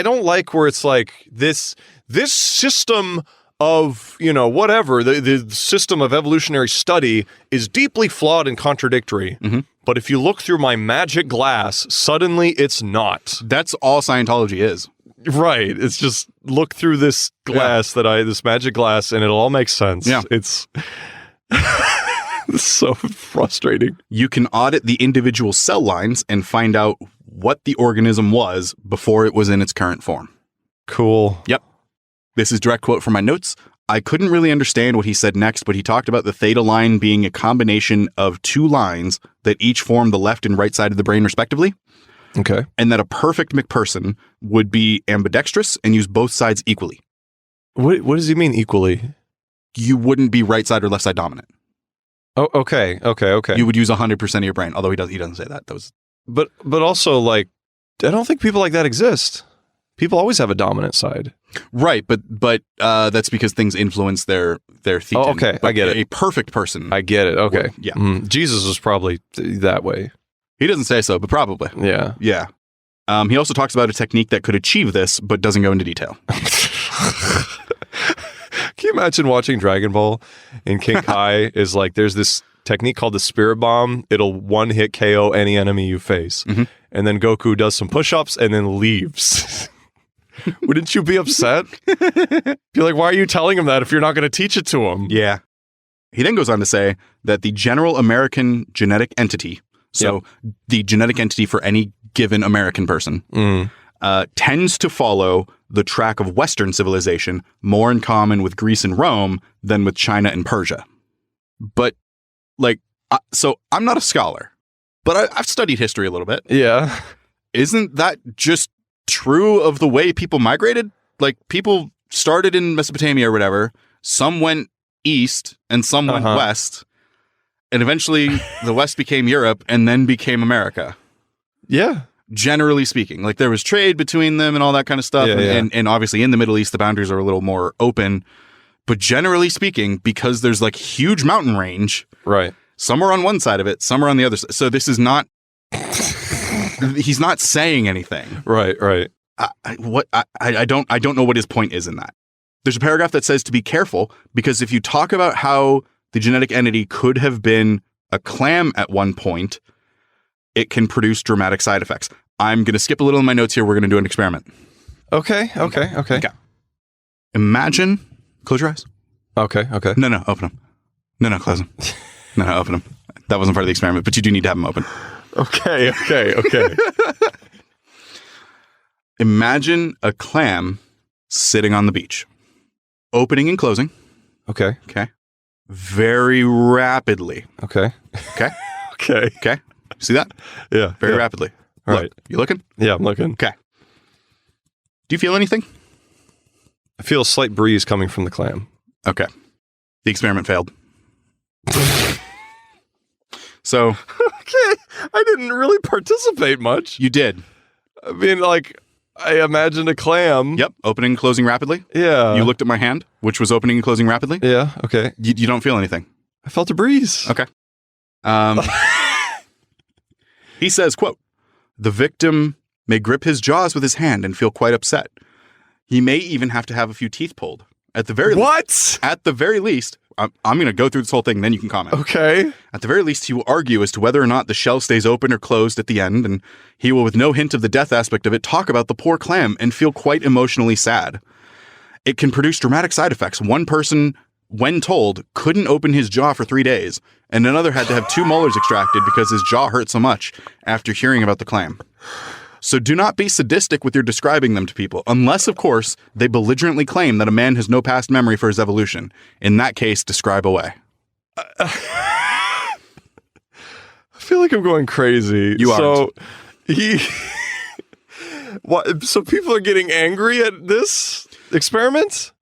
A: don't like where it's like this system of, whatever, the system of evolutionary study is deeply flawed and contradictory.
B: Mm-hmm.
A: But if you look through my magic glass, suddenly it's not.
B: That's all Scientology is.
A: Right. It's just look through this glass this magic glass, and it'll all make sense.
B: Yeah.
A: It's so frustrating.
B: You can audit the individual cell lines and find out what the organism was before it was in its current form.
A: Cool.
B: Yep. This is direct quote from my notes. I couldn't really understand what he said next, but he talked about the theta line being a combination of two lines that each form the left and right side of the brain respectively.
A: Okay.
B: And that a perfect McPerson would be ambidextrous and use both sides equally.
A: What does he mean equally?
B: You wouldn't be right side or left side dominant.
A: Oh, okay.
B: You would use 100% of your brain, although he doesn't say that.
A: But also, like, I don't think people like that exist. People always have a dominant side.
B: Right, but that's because things influence their theta.
A: Oh, okay, I get it.
B: A perfect person.
A: I get it. Okay.
B: Yeah.
A: Jesus was probably that way.
B: He doesn't say so, but probably.
A: Yeah.
B: Yeah. He also talks about a technique that could achieve this, but doesn't go into detail.
A: Can you imagine watching Dragon Ball and King Kai is like, there's this technique called the Spirit Bomb. It'll one-hit KO any enemy you face. Mm-hmm. And then Goku does some push-ups and then leaves. Wouldn't you be upset? Be like, why are you telling him that if you're not going to teach it to him?
B: Yeah. He then goes on to say that the general American genetic entity, so the genetic entity for any given American person, tends to follow the track of Western civilization, more in common with Greece and Rome than with China and Persia. But, like, so I'm not a scholar, but I've studied history a little bit.
A: Yeah.
B: Isn't that just true of the way people migrated? Like, people started in Mesopotamia or whatever. Some went east and some went west. And eventually the West became Europe and then became America.
A: Yeah.
B: Generally speaking, like there was trade between them and all that kind of stuff. And obviously in the Middle East, the boundaries are a little more open. But generally speaking, because there's like huge mountain range,
A: right?
B: Some are on one side of it, some are on the other side. So this is not, he's not saying anything.
A: Right.
B: I don't know what his point is in that. There's a paragraph that says to be careful because if you talk about how the genetic entity could have been a clam at one point, it can produce dramatic side effects. I'm going to skip a little in my notes here. We're going to do an experiment.
A: Okay.
B: Imagine, close your eyes.
A: Okay.
B: No, open them. No, close them. No, open them. That wasn't part of the experiment, but you do need to have them open.
A: Okay.
B: Imagine a clam sitting on the beach. Opening and closing.
A: Okay.
B: Very rapidly.
A: Okay.
B: See that?
A: Yeah.
B: Very rapidly.
A: All right.
B: Look, you looking?
A: Yeah, I'm looking.
B: Okay. Do you feel anything?
A: I feel a slight breeze coming from the clam.
B: Okay. The experiment failed. So.
A: Okay. I didn't really participate much.
B: You did.
A: I mean, like, I imagined a clam.
B: Yep. Opening and closing rapidly.
A: Yeah.
B: You looked at my hand, which was opening and closing rapidly.
A: Yeah. Okay.
B: You don't feel anything.
A: I felt a breeze.
B: Okay. He says, quote, the victim may grip his jaws with his hand and feel quite upset. He may even have to have a few teeth pulled. At the very
A: What?
B: At the very least, I'm going to go through this whole thing, then you can comment.
A: Okay.
B: At the very least, he will argue as to whether or not the shell stays open or closed at the end, and he will, with no hint of the death aspect of it, talk about the poor clam and feel quite emotionally sad. It can produce dramatic side effects. One person, when told, couldn't open his jaw for 3 days, and another had to have 2 molars extracted because his jaw hurt so much after hearing about the clam. So do not be sadistic with your describing them to people, unless, of course, they belligerently claim that a man has no past memory for his evolution. In that case, describe away.
A: I feel like I'm going crazy.
B: You are.
A: What? So people are getting angry at this experiment?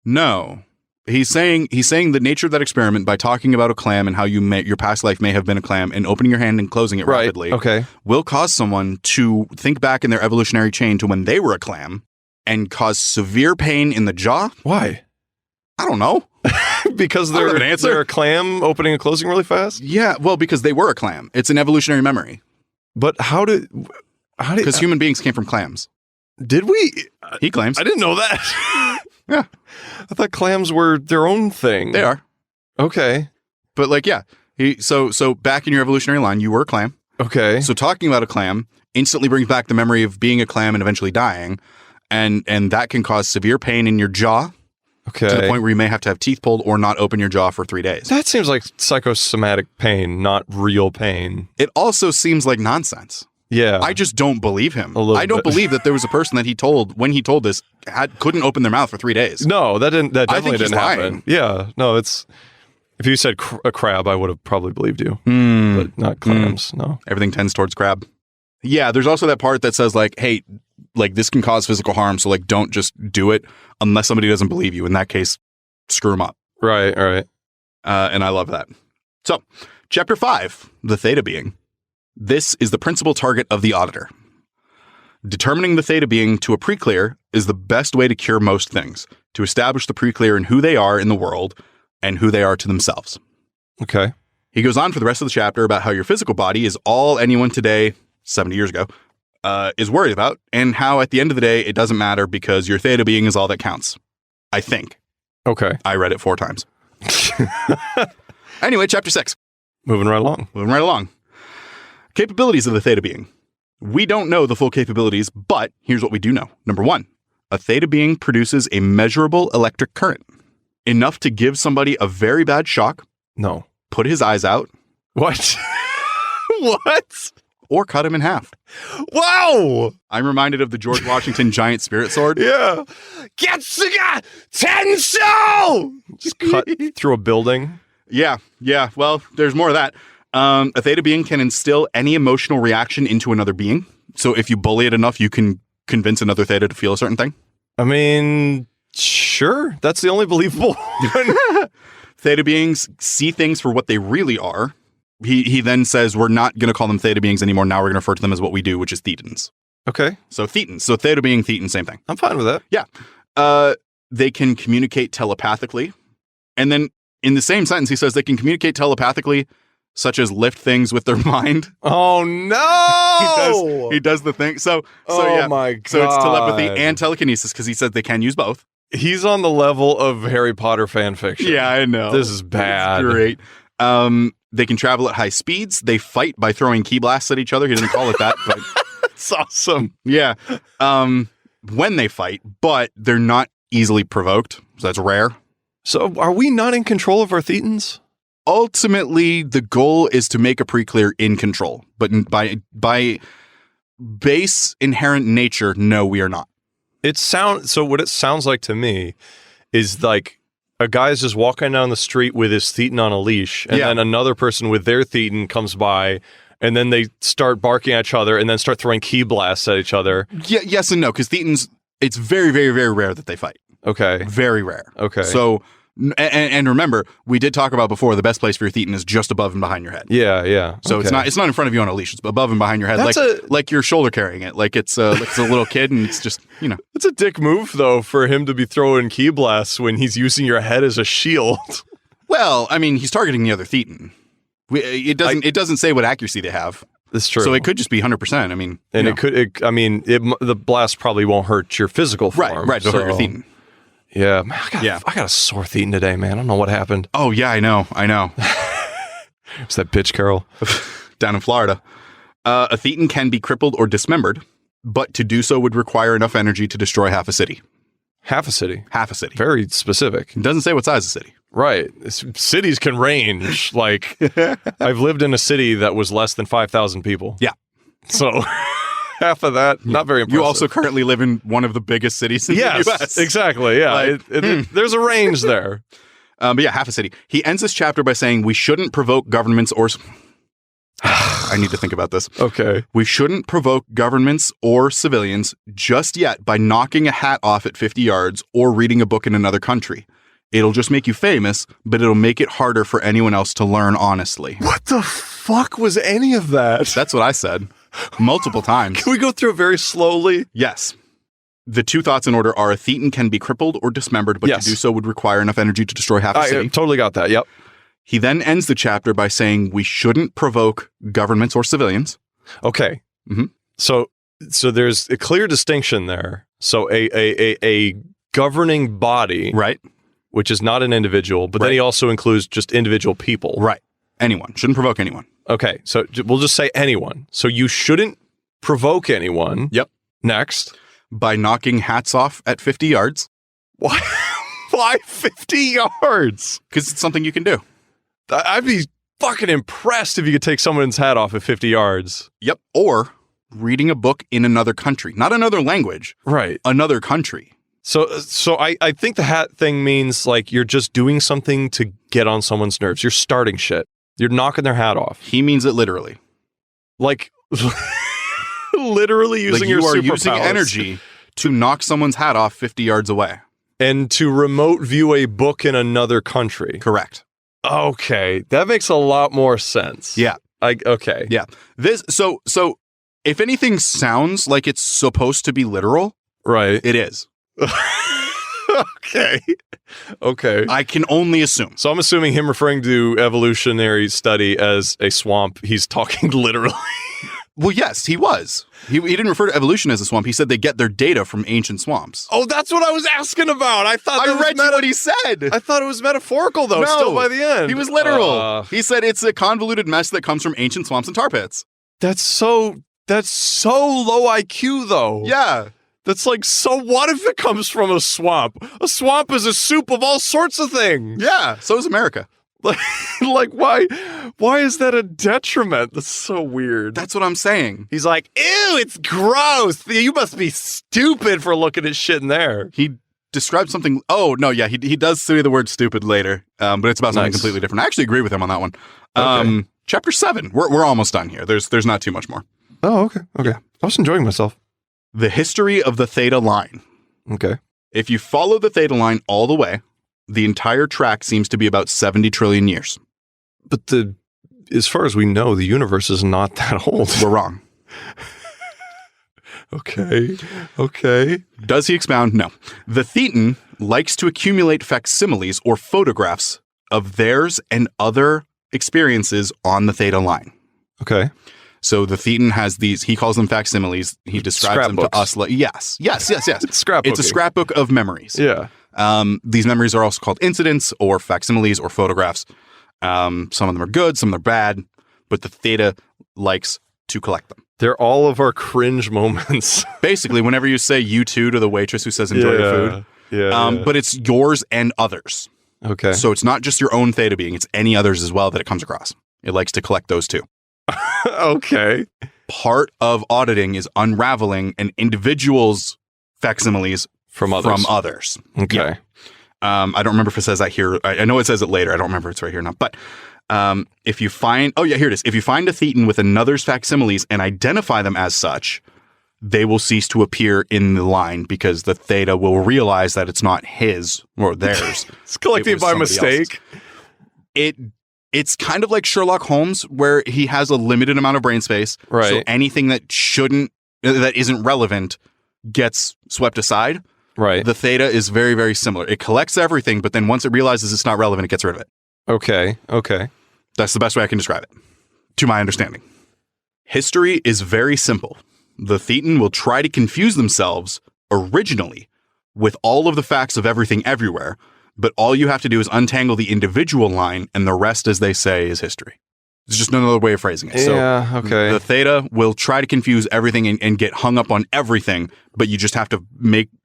B: No. He's saying the nature of that experiment by talking about a clam and how your past life may have been a clam and opening your hand and closing it rapidly will cause someone to think back in their evolutionary chain to when they were a clam and cause severe pain in the jaw.
A: Why?
B: I don't know.
A: Because they're a clam opening and closing really fast?
B: Yeah, well, because they were a clam. It's an evolutionary memory.
A: But because
B: human beings came from clams.
A: Did we?
B: He claims.
A: I didn't know that.
B: Yeah.
A: I thought clams were their own thing.
B: They are.
A: Okay.
B: But like, yeah. So back in your evolutionary line, you were a clam.
A: Okay.
B: So talking about a clam instantly brings back the memory of being a clam and eventually dying. And that can cause severe pain in your jaw.
A: Okay.
B: To the point where you may have to have teeth pulled or not open your jaw for 3 days.
A: That seems like psychosomatic pain, not real pain.
B: It also seems like nonsense.
A: Yeah.
B: I just don't believe him. I don't believe that there was a person that he told, when he told this, couldn't open their mouth for 3 days.
A: No, that definitely didn't happen.
B: Lying.
A: Yeah. No, if you said a crab, I would have probably believed you. But not clams, no.
B: Everything tends towards crab. Yeah, there's also that part that says like, hey, like this can cause physical harm, so like don't just do it unless somebody doesn't believe you. In that case, screw them up.
A: Right.
B: And I love that. So, Chapter 5, the Theta being. This is the principal target of the auditor. Determining the Theta being to a pre-clear is the best way to cure most things, to establish the pre-clear in who they are in the world and who they are to themselves.
A: Okay.
B: He goes on for the rest of the chapter about how your physical body is all anyone today, 70 years ago, is worried about, and how at the end of the day, it doesn't matter because your Theta being is all that counts. I think.
A: Okay.
B: I read it 4 times. Anyway, Chapter 6.
A: Moving right along. Capabilities of the Theta being. We don't know the full capabilities, but here's what we do know. Number 1, a Theta being produces a measurable electric current. Enough to give somebody a very bad shock. No.
B: Put his eyes out.
A: What? What?
B: or cut him in half.
A: Wow!
B: I'm reminded of the George Washington giant spirit sword.
A: Yeah. Getsuga Tensho! Just cut through a building.
B: Yeah. Well, there's more of that. A theta being can instill any emotional reaction into another being. So if you bully it enough, you can convince another theta to feel a certain thing.
A: I mean, sure. That's the only believable one.
B: Theta beings see things for what they really are. He then says, we're not going to call them theta beings anymore. Now we're going to refer to them as what we do, which is thetans.
A: Okay.
B: So thetans. So theta being, thetan, same thing.
A: I'm fine with that.
B: Yeah. They can communicate telepathically. And then in the same sentence, he says they can communicate telepathically, such as lift things with their mind.
A: Oh, no!
B: He does the thing. So
A: oh, my God.
B: So it's telepathy and telekinesis because he says they can use both.
A: He's on the level of Harry Potter fan fiction.
B: Yeah, I know.
A: This is bad.
B: It's great. They can travel at high speeds. They fight by throwing key blasts at each other. He doesn't call it that, but
A: It's awesome.
B: yeah. When they fight, but they're not easily provoked. So that's rare.
A: So are we not in control of our thetans?
B: Ultimately, the goal is to make a pre-clear in control. But by base inherent nature, no, we are not.
A: So what it sounds like to me is like a guy's just walking down the street with his thetan on a leash, and then another person with their thetan comes by, and then they start barking at each other, and then start throwing key blasts at each other.
B: Yeah, yes and no, because thetans, it's very, very, very rare that they fight.
A: Okay.
B: Very rare.
A: Okay.
B: So, and remember, we did talk about before, the best place for your thetan is just above and behind your head.
A: Yeah.
B: So
A: okay.
B: it's not in front of you on a leash. It's above and behind your head, like you're shoulder carrying it, like it's a little kid, and it's just
A: It's a dick move though for him to be throwing key blasts when he's using your head as a shield.
B: Well, I mean, he's targeting the other thetan. It doesn't say what accuracy they have.
A: That's true.
B: So it could just be 100%. I mean,
A: and the blast probably won't hurt your physical form.
B: Right. It'll hurt your thetan.
A: Yeah, man, I got a sore thetan today, man. I don't know what happened.
B: Oh yeah, I know.
A: It's that bitch, Carol,
B: down in Florida. A thetan can be crippled or dismembered, but to do so would require enough energy to destroy half a city.
A: Half a city.
B: Half a city.
A: Very specific.
B: It doesn't say what size the city.
A: Right. Cities can range. Like, I've lived in a city that was less than 5,000 people.
B: Yeah.
A: So half of that, not very impressive.
B: You also currently live in one of the biggest cities in the U.S.
A: Yes, exactly. Yeah. There's a range there.
B: But yeah, half a city. He ends this chapter by saying we shouldn't provoke governments or... I need to think about this.
A: Okay.
B: We shouldn't provoke governments or civilians just yet by knocking a hat off at 50 yards or reading a book in another country. It'll just make you famous, but it'll make it harder for anyone else to learn honestly.
A: What the fuck was any of that?
B: That's what I said. Multiple times.
A: Can we go through it very slowly?
B: Yes. The two thoughts in order are a thetan can be crippled or dismembered, but to do so would require enough energy to destroy half a city.
A: I totally got that. Yep.
B: He then ends the chapter by saying we shouldn't provoke governments or civilians.
A: Okay.
B: Mm-hmm.
A: So there's a clear distinction there. So a governing body,
B: right,
A: which is not an individual, but then he also includes just individual people.
B: Right. Anyone. Shouldn't provoke anyone.
A: Okay. So we'll just say anyone. So you shouldn't provoke anyone.
B: Yep.
A: Next.
B: By knocking hats off at 50 yards.
A: Why? Why 50 yards?
B: Because it's something you can do.
A: I'd be fucking impressed if you could take someone's hat off at 50 yards.
B: Yep. Or reading a book in another country. Not another language.
A: Right. Another
B: country.
A: So I think the hat thing means like you're just doing something to get on someone's nerves. You're starting shit. You're knocking their hat off.
B: He means it literally.
A: Like literally using your superpowers.
B: You are using energy to knock someone's hat off 50 yards away.
A: And to remote view a book in another country.
B: Correct.
A: Okay. That makes a lot more sense.
B: Yeah.
A: Okay.
B: Yeah. So if anything sounds like it's supposed to be literal,
A: right,
B: it is.
A: Okay.
B: I can only assume.
A: So I'm assuming him referring to evolutionary study as a swamp, he's talking literally.
B: Well, yes, he was. He didn't refer to evolution as a swamp. He said they get their data from ancient swamps.
A: Oh, that's what I was asking about. I thought
B: I read what he said.
A: I thought it was metaphorical, though, still by the end.
B: He was literal. He said it's a convoluted mess that comes from ancient swamps and tar pits.
A: That's so low IQ, though.
B: Yeah.
A: That's like, so what if it comes from a swamp? A swamp is a soup of all sorts of things.
B: Yeah, so is America.
A: Like why is that a detriment? That's so weird.
B: That's what I'm saying.
A: He's like, ew, it's gross. You must be stupid for looking at shit in there.
B: He described something. Oh, no, yeah, he does say the word stupid later, but it's about something completely different. I actually agree with him on that one. Okay. Chapter 7. We're almost done here. There's not too much more.
A: Oh, okay. Yeah. I was enjoying myself.
B: The history of the Theta line.
A: Okay.
B: If you follow the Theta line all the way, the entire track seems to be about 70 trillion years.
A: But as far as we know, the universe is not that old.
B: We're wrong.
A: Okay.
B: Does he expound? No. The Thetan likes to accumulate facsimiles or photographs of theirs and other experiences on the Theta line.
A: Okay.
B: So the Thetan has these, he calls them facsimiles. He describes them to us like, yes.
A: Scrapbooking.
B: It's a scrapbook of memories.
A: Yeah.
B: These memories are also called incidents or facsimiles or photographs. Some of them are good, some of them are bad, but the Theta likes to collect them.
A: They're all of our cringe moments.
B: Basically, whenever you say you too to the waitress who says enjoy your food.
A: Yeah.
B: But it's yours and others.
A: Okay.
B: So it's not just your own Theta being, it's any others as well that it comes across. It likes to collect those too.
A: Okay.
B: Part of auditing is unraveling an individual's facsimiles
A: from others.
B: Okay.
A: Yeah.
B: I don't remember if it says that here. I know it says it later. I don't remember if it's right here or not. But if you find, here it is. If you find a Thetan with another's facsimiles and identify them as such, they will cease to appear in the line because the Theta will realize that it's not his or theirs.
A: It's collecting by mistake.
B: It's kind of like Sherlock Holmes, where he has a limited amount of brain space.
A: Right.
B: So anything that isn't relevant gets swept aside.
A: Right.
B: The Theta is very, very similar. It collects everything, but then once it realizes it's not relevant, it gets rid of it.
A: Okay.
B: That's the best way I can describe it, to my understanding. History is very simple. The Thetan will try to confuse themselves originally with all of the facts of everything everywhere, but all you have to do is untangle the individual line, and the rest, as they say, is history. It's just another way of phrasing it.
A: Yeah, okay.
B: The Theta will try to confuse everything and get hung up on everything, but you just have to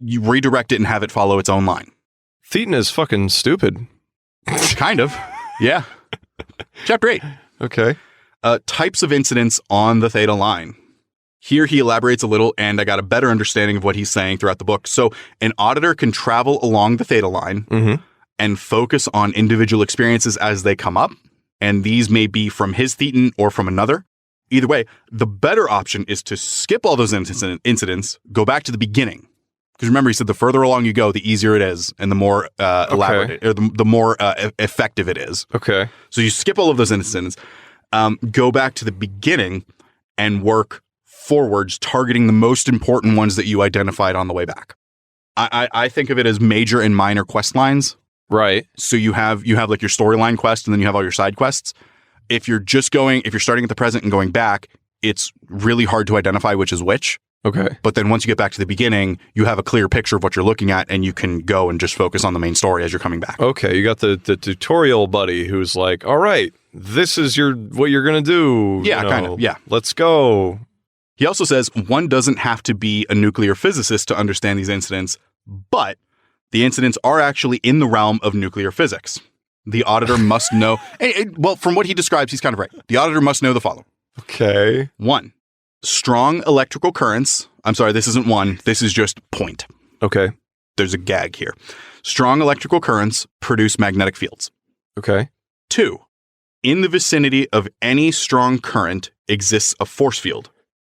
B: redirect it and have it follow its own line.
A: Thetan is fucking stupid.
B: Kind of. Yeah. Chapter 8.
A: Okay.
B: Types of incidents on the Theta line. Here he elaborates a little, and I got a better understanding of what he's saying throughout the book. So an auditor can travel along the Theta line and focus on individual experiences as they come up. And these may be from his Thetan or from another. Either way, the better option is to skip all those incidents, go back to the beginning. Because remember, he said the further along you go, the easier it is and the more elaborate, or the more effective it is.
A: Okay.
B: So you skip all of those incidents, go back to the beginning and work forwards, targeting the most important ones that you identified on the way back. I think of it as major and minor quest lines.
A: Right.
B: So you have like your storyline quest, and then you have all your side quests. If you're starting at the present and going back, it's really hard to identify which is which.
A: Okay.
B: But then once you get back to the beginning, you have a clear picture of what you're looking at, and you can go and just focus on the main story as you're coming back.
A: Okay, you got the tutorial buddy who's like, all right, this is what you're going to do.
B: Yeah, kind of, yeah.
A: Let's go.
B: He also says one doesn't have to be a nuclear physicist to understand these incidents, but the incidents are actually in the realm of nuclear physics. The auditor must know, well, from what he describes, he's kind of right. The auditor must know the following.
A: Okay.
B: 1, strong electrical currents. I'm sorry, this isn't 1. This is just point.
A: Okay.
B: There's a gag here. Strong electrical currents produce magnetic fields.
A: Okay.
B: 2, in the vicinity of any strong current exists a force field.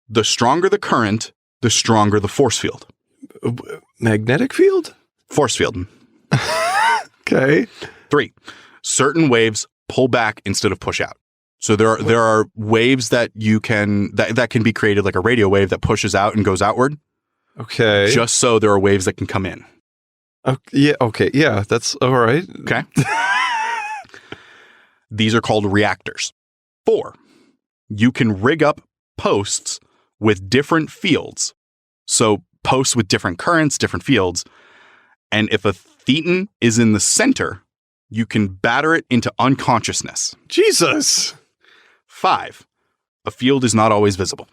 B: The stronger the current, the stronger the force field.
A: Magnetic field?
B: Force field.
A: Okay.
B: 3, certain waves pull back instead of push out. So there are waves that that can be created, like a radio wave that pushes out and goes outward.
A: Okay.
B: Just so there are waves that can come in.
A: Yeah. Okay. Yeah. That's all right.
B: Okay. These are called reactors. 4, you can rig up posts with different fields. So posts with different currents, different fields. And if a Thetan is in the center, you can batter it into unconsciousness.
A: Jesus.
B: 5, a field is not always visible.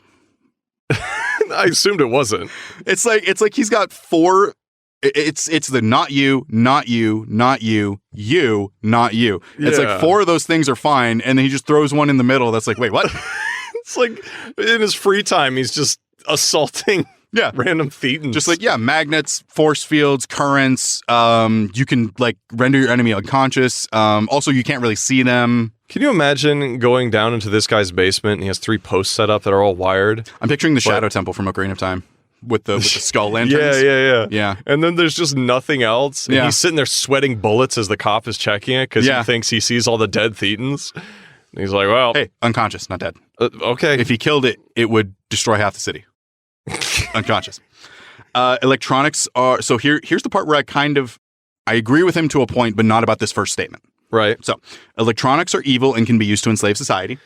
A: I assumed it wasn't.
B: It's like he's got 4 It's the not you, not you, not you, you, not you. It's like 4 of those things are fine, and then he just throws one in the middle that's like, wait, what?
A: It's like in his free time, he's just assaulting random Thetans.
B: Just like, magnets, force fields, currents. You can like render your enemy unconscious. Also, you can't really see them.
A: Can you imagine going down into this guy's basement and he has 3 posts set up that are all wired?
B: I'm picturing the Shadow Temple from Ocarina of Time with the skull lanterns.
A: Yeah. And then there's just nothing else. And he's sitting there sweating bullets as the cop is checking it because he thinks he sees all the dead Thetans. And he's like, well...
B: Hey, unconscious, not dead.
A: Okay.
B: If he killed it, it would destroy half the city. Unconscious. Electronics are... So here's the part where I agree with him to a point, but not about this first statement.
A: Right.
B: So, electronics are evil and can be used to enslave society.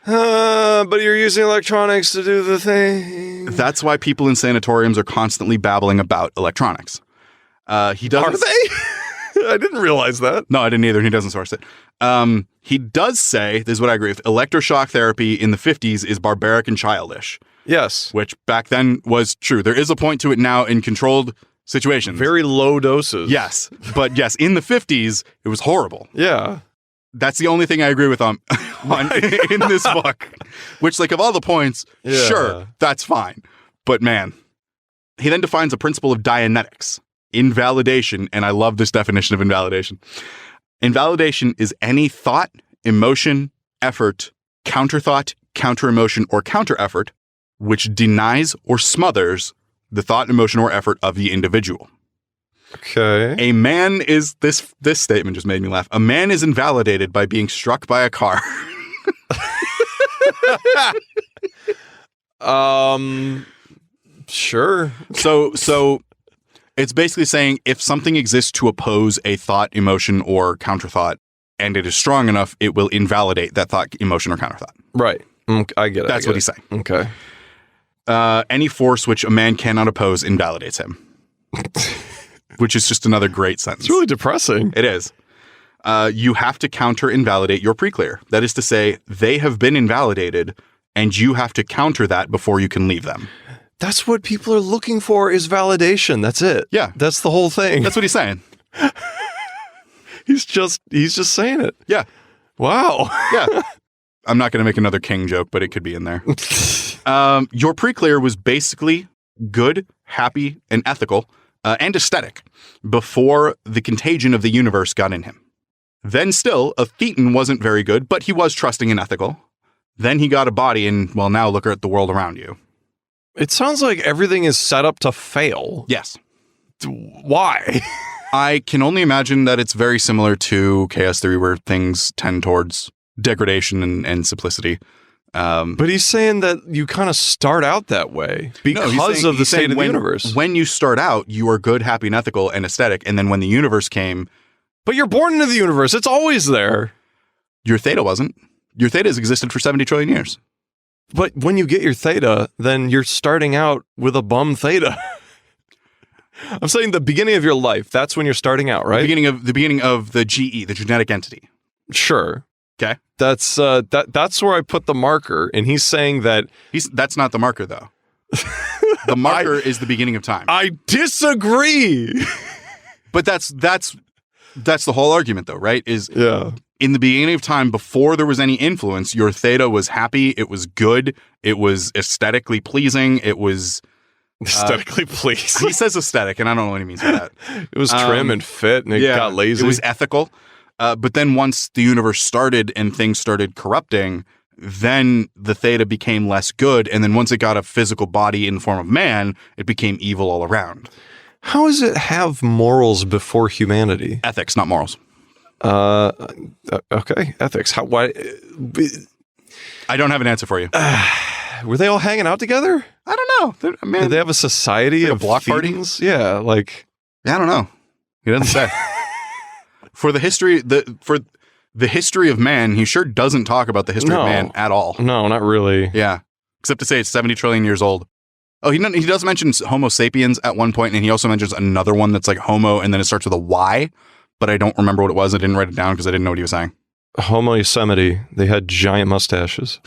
A: But you're using electronics to do the thing.
B: That's why people in sanatoriums are constantly babbling about electronics. He doesn't...
A: Are they? I didn't realize that.
B: No, I didn't either. He doesn't source it. He does say, this is what I agree with, electroshock therapy in the 50s is barbaric and childish.
A: Yes.
B: Which back then was true. There is a point to it now in controlled situations.
A: Very low doses.
B: Yes. But yes, in the 50s, it was horrible.
A: Yeah.
B: That's the only thing I agree with on in this book. Which, like, of all the points, sure, that's fine. But man, he then defines a principle of Dianetics, invalidation, and I love this definition of invalidation. Invalidation is any thought, emotion, effort, counter-thought, counter-emotion, or counter-effort which denies or smothers the thought, emotion, or effort of the individual.
A: Okay.
B: A man is... This statement just made me laugh. A man is invalidated by being struck by a car.
A: Sure.
B: So it's basically saying if something exists to oppose a thought, emotion, or counterthought, and it is strong enough, it will invalidate that thought, emotion, or counterthought.
A: Right. I get it.
B: That's what he's saying.
A: Okay.
B: Any force which a man cannot oppose invalidates him. Which is just another great sentence.
A: It's really depressing.
B: It is. You have to counter-invalidate your pre-clear. That is to say, they have been invalidated, and you have to counter that before you can leave them.
A: That's what people are looking for is validation. That's it.
B: Yeah.
A: That's the whole thing.
B: That's what he's saying.
A: He's just saying it.
B: Yeah.
A: Wow.
B: Yeah. I'm not going to make another King joke, but it could be in there. Your pre-clear was basically good, happy, and ethical, and aesthetic before the contagion of the universe got in him. Then still, a Thetan wasn't very good, but he was trusting and ethical. Then he got a body and, well, now look at the world around you.
A: It sounds like everything is set up to fail.
B: Yes.
A: Why?
B: I can only imagine that it's very similar to Chaos Theory where things tend towards degradation and simplicity.
A: But he's saying that you kind of start out that way because of the state of the universe.
B: When you start out, you are good, happy, and ethical and aesthetic. And then when the universe came...
A: But you're born into the universe. It's always there.
B: Your Theta wasn't. Your Theta has existed for 70 trillion years.
A: But when you get your Theta, then you're starting out with a bum Theta. I'm saying the beginning of your life, that's when you're starting out, right?
B: The beginning of the GE, the genetic entity.
A: Sure.
B: Okay.
A: That's where I put the marker, and he's saying that
B: that's not the marker though. The marker is the beginning of time.
A: I disagree.
B: But that's the whole argument though, right?
A: Yeah.
B: In the beginning of time, before there was any influence, your Theta was happy, it was good, it was aesthetically pleasing, it was
A: aesthetically pleasing.
B: He says aesthetic, and I don't know what he means by that.
A: It was trim and fit, and it got lazy.
B: It was ethical. But then once the universe started and things started corrupting, then the Theta became less good. And then once it got a physical body in the form of man, it became evil all around.
A: How does it have morals before humanity?
B: Ethics, not morals.
A: Okay, ethics. Why?
B: I don't have an answer for you.
A: Were they all hanging out together?
B: I don't know. Man,
A: did they have a society of
B: block
A: Thetans?
B: party?
A: Yeah,
B: I don't know. He doesn't say. For the history of man, he sure doesn't talk about the history of man at all.
A: No, not really.
B: Yeah, except to say it's 70 trillion years old. Oh, he does mention Homo sapiens at one point, and he also mentions another one that's like Homo, and then it starts with a Y, but I don't remember what it was. I didn't write it down because I didn't know what he was saying.
A: Homo Yosemite. They had giant mustaches.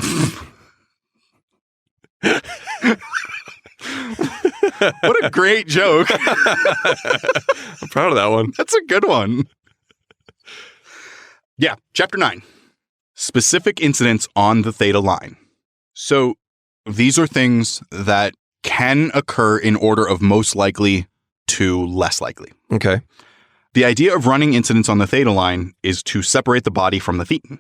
B: What a great joke.
A: I'm proud of that one.
B: That's a good one. Yeah, chapter 9. Specific incidents on the Theta line. So these are things that can occur in order of most likely to less likely.
A: Okay.
B: The idea of running incidents on the Theta line is to separate the body from the thetan.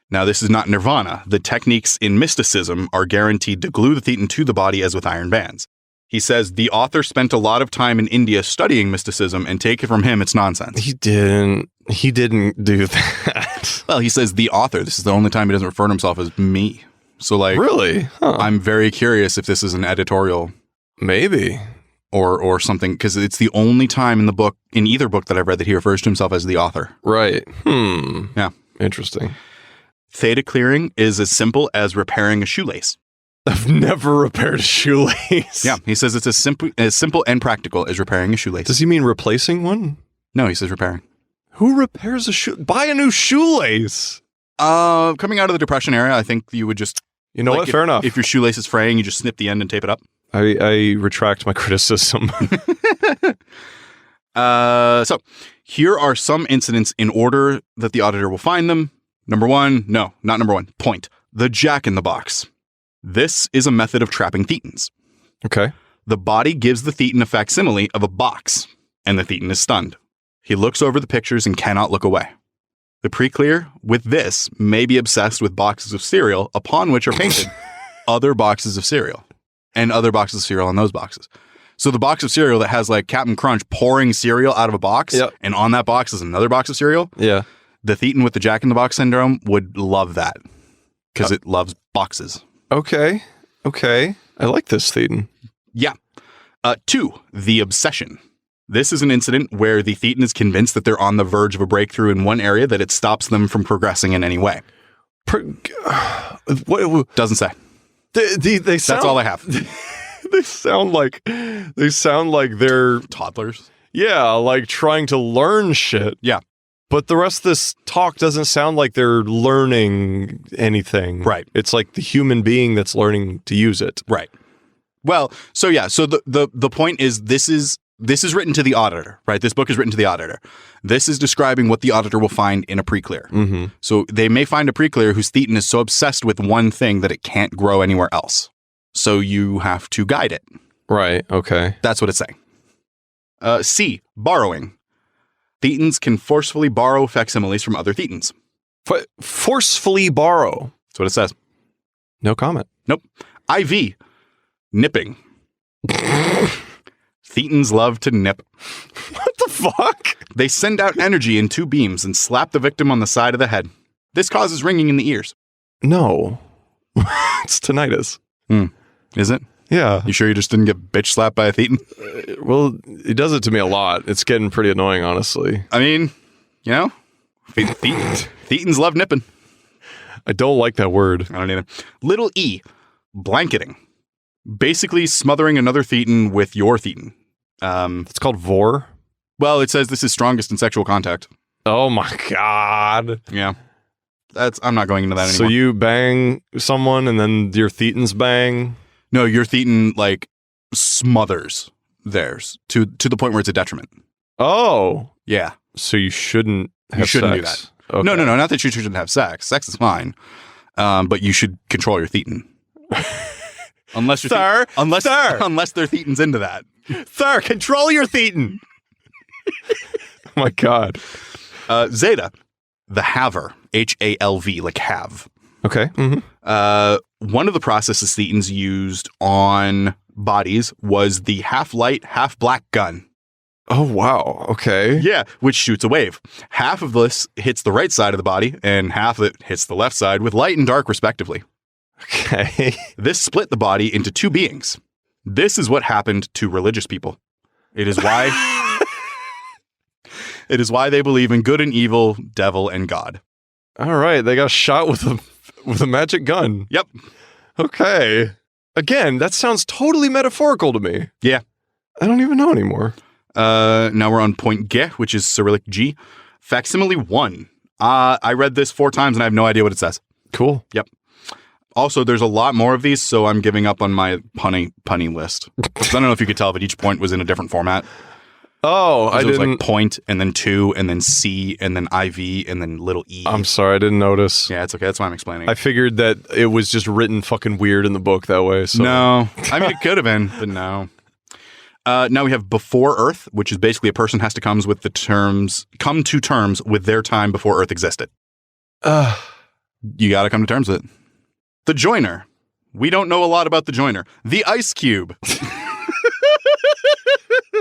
B: Now, this is not nirvana. The techniques in mysticism are guaranteed to glue the thetan to the body as with iron bands. He says the author spent a lot of time in India studying mysticism, and take it from him, it's nonsense.
A: He didn't do that.
B: Well, he says the author. This is the only time he doesn't refer to himself as me. So, like,
A: Really? Huh.
B: I'm very curious if this is an editorial
A: Maybe.
B: or something, because it's the only time in either book that I've read that he refers to himself as the author.
A: Right.
B: Yeah.
A: Interesting.
B: Theta clearing is as simple as repairing a shoelace.
A: I've never repaired a shoelace.
B: Yeah, he says it's as simple and practical as repairing a shoelace.
A: Does he mean replacing one?
B: No, he says repairing.
A: Who repairs a shoe? Buy a new shoelace.
B: Coming out of the Depression era, I think you would just...
A: You know what? Fair enough.
B: If your shoelace is fraying, you just snip the end and tape it up.
A: I retract my criticism.
B: So here are some incidents in order that the auditor will find them. Number 1, no, not number 1. Point. The jack-in-the-box. This is a method of trapping thetans.
A: Okay.
B: The body gives the thetan a facsimile of a box, and the thetan is stunned. He looks over the pictures and cannot look away. The pre-clear, with this, may be obsessed with boxes of cereal, upon which are painted other boxes of cereal, and other boxes of cereal on those boxes. So the box of cereal that has like Captain Crunch pouring cereal out of a box,
A: Yep.
B: and on that box is another box of cereal.
A: Yeah.
B: The thetan with the jack-in-the-box syndrome would love that, because it loves boxes.
A: Okay. I like this thetan.
B: Yeah. 2, the obsession. This is an incident where the thetan is convinced that they're on the verge of a breakthrough in one area that it stops them from progressing in any way.
A: What?
B: Doesn't say.
A: They sound,
B: That's all I have.
A: They sound like they're
B: Toddlers.
A: yeah, like trying to learn shit.
B: Yeah.
A: But the rest of this talk doesn't sound like they're learning anything.
B: Right.
A: It's like the human being that's learning to use it.
B: Right. Well, so yeah, so the point is this is written to the auditor, right? This book is written to the auditor. This is describing what the auditor will find in a pre-clear.
A: Mm-hmm.
B: So they may find a pre-clear whose thetan is so obsessed with one thing that it can't grow anywhere else. So you have to guide it.
A: Right. Okay.
B: That's what it's saying. C, borrowing. Thetans can forcefully borrow facsimiles from other thetans.
A: Forcefully borrow.
B: That's what it says.
A: No comment.
B: Nope. IV, nipping. Thetans love to nip.
A: What the fuck?
B: They send out energy in 2 beams and slap the victim on the side of the head. This causes ringing in the ears.
A: No. It's tinnitus.
B: Is it?
A: Yeah.
B: You sure you just didn't get bitch slapped by a thetan?
A: Well, it does it to me a lot. It's getting pretty annoying, honestly.
B: I mean, you know, thetans love nipping.
A: I don't like that word.
B: I don't either. Little e, blanketing. Basically smothering another thetan with your thetan.
A: It's called vor.
B: Well, it says this is strongest in sexual contact.
A: Oh my God.
B: Yeah. I'm not going into that anymore.
A: So you bang someone and then your thetans bang?
B: No, your thetan, like, smothers theirs to the point where it's a detriment.
A: Oh.
B: Yeah.
A: So you shouldn't have
B: You shouldn't do
A: sex.
B: that.
A: Okay.
B: No, not that you shouldn't have sex. Sex is fine. But you should control your thetan. Unless your
A: Sir,
B: unless
A: sir.
B: unless their thetan's into that.
A: Sir, control your thetan. Oh my God.
B: Zeta, the haver, HALV, like have.
A: Okay. Mm-hmm.
B: One of the processes thetans used on bodies was the half light, half black gun.
A: Oh, wow. Okay.
B: Yeah, which shoots a wave. Half of this hits the right side of the body, and half of it hits the left side with light and dark, respectively.
A: Okay.
B: This split the body into 2 beings. This is what happened to religious people. It is why they believe in good and evil, devil and God.
A: All right. They got shot with a magic gun.
B: Yep.
A: Okay. Again, that sounds totally metaphorical to me.
B: Yeah.
A: I don't even know anymore.
B: Now we're on point G, which is Cyrillic G. Facsimile 1. I read this 4 times and I have no idea what it says.
A: Cool.
B: Yep. Also, there's a lot more of these, so I'm giving up on my punny list. I don't know if you could tell, but each point was in a different format.
A: Oh, I
B: didn't. It was like
A: didn't.
B: point, and then 2, and then C, and then IV, and then little E.
A: I'm sorry, I didn't notice.
B: Yeah, it's okay. That's why I'm explaining.
A: I figured that it was just written fucking weird in the book that way. So.
B: No. I mean, it could have been, but no. Now we have before Earth, which is basically a person has to come to terms with their time before Earth existed. You got to come to terms with it. The Joiner. We don't know a lot about the Joiner. The Ice Cube.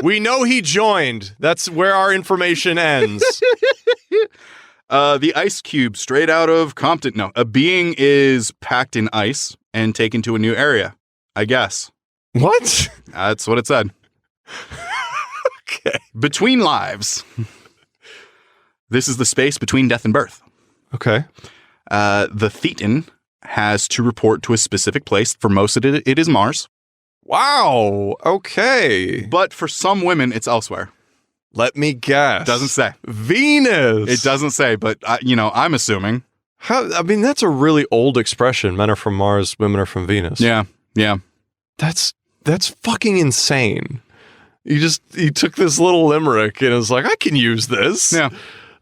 A: We know he joined. That's where our information ends.
B: The Ice Cube, straight out of Compton. No, a being is packed in ice and taken to a new area, I guess.
A: What?
B: That's what it said.
A: Okay.
B: Between lives. This is the space between death and birth.
A: Okay.
B: The Thetan has to report to a specific place. For most of it is Mars.
A: Wow. Okay.
B: But for some women, it's elsewhere.
A: Let me guess.
B: Doesn't say.
A: Venus.
B: It doesn't say, but I'm assuming.
A: I mean, that's a really old expression. Men are from Mars, women are from Venus.
B: Yeah.
A: That's fucking insane. You took this little limerick and it was like, I can use this.
B: Yeah.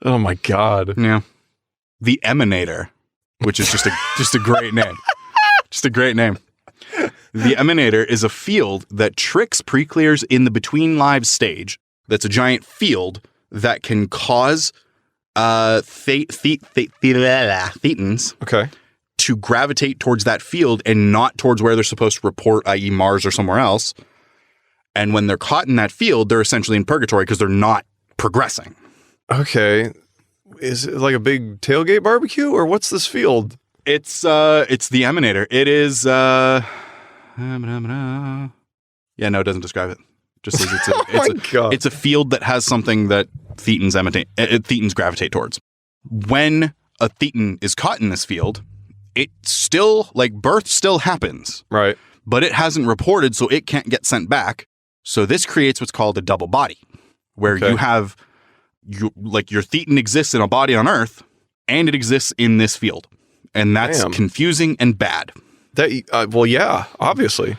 A: Oh my God.
B: Yeah. The Emanator, which is just a great name. Just a great name. The Emanator is a field that tricks pre-clears in the between lives stage. That's a giant field that can cause Thetans
A: Okay.
B: to gravitate towards that field and not towards where they're supposed to report, i.e. Mars or somewhere else. And when they're caught in that field, they're essentially in purgatory because they're not progressing.
A: Okay. Is it like a big tailgate barbecue or what's this field?
B: It's the Emanator. It is yeah, no, it doesn't describe it. Just says it's a field that has something that Thetans gravitate towards. When a Thetan is caught in this field, it still, birth still happens.
A: Right.
B: But it hasn't reported, so it can't get sent back. So this creates what's called a double body, where you have your Thetan exists in a body on Earth, and it exists in this field. And that's confusing and bad.
A: Well, yeah, obviously.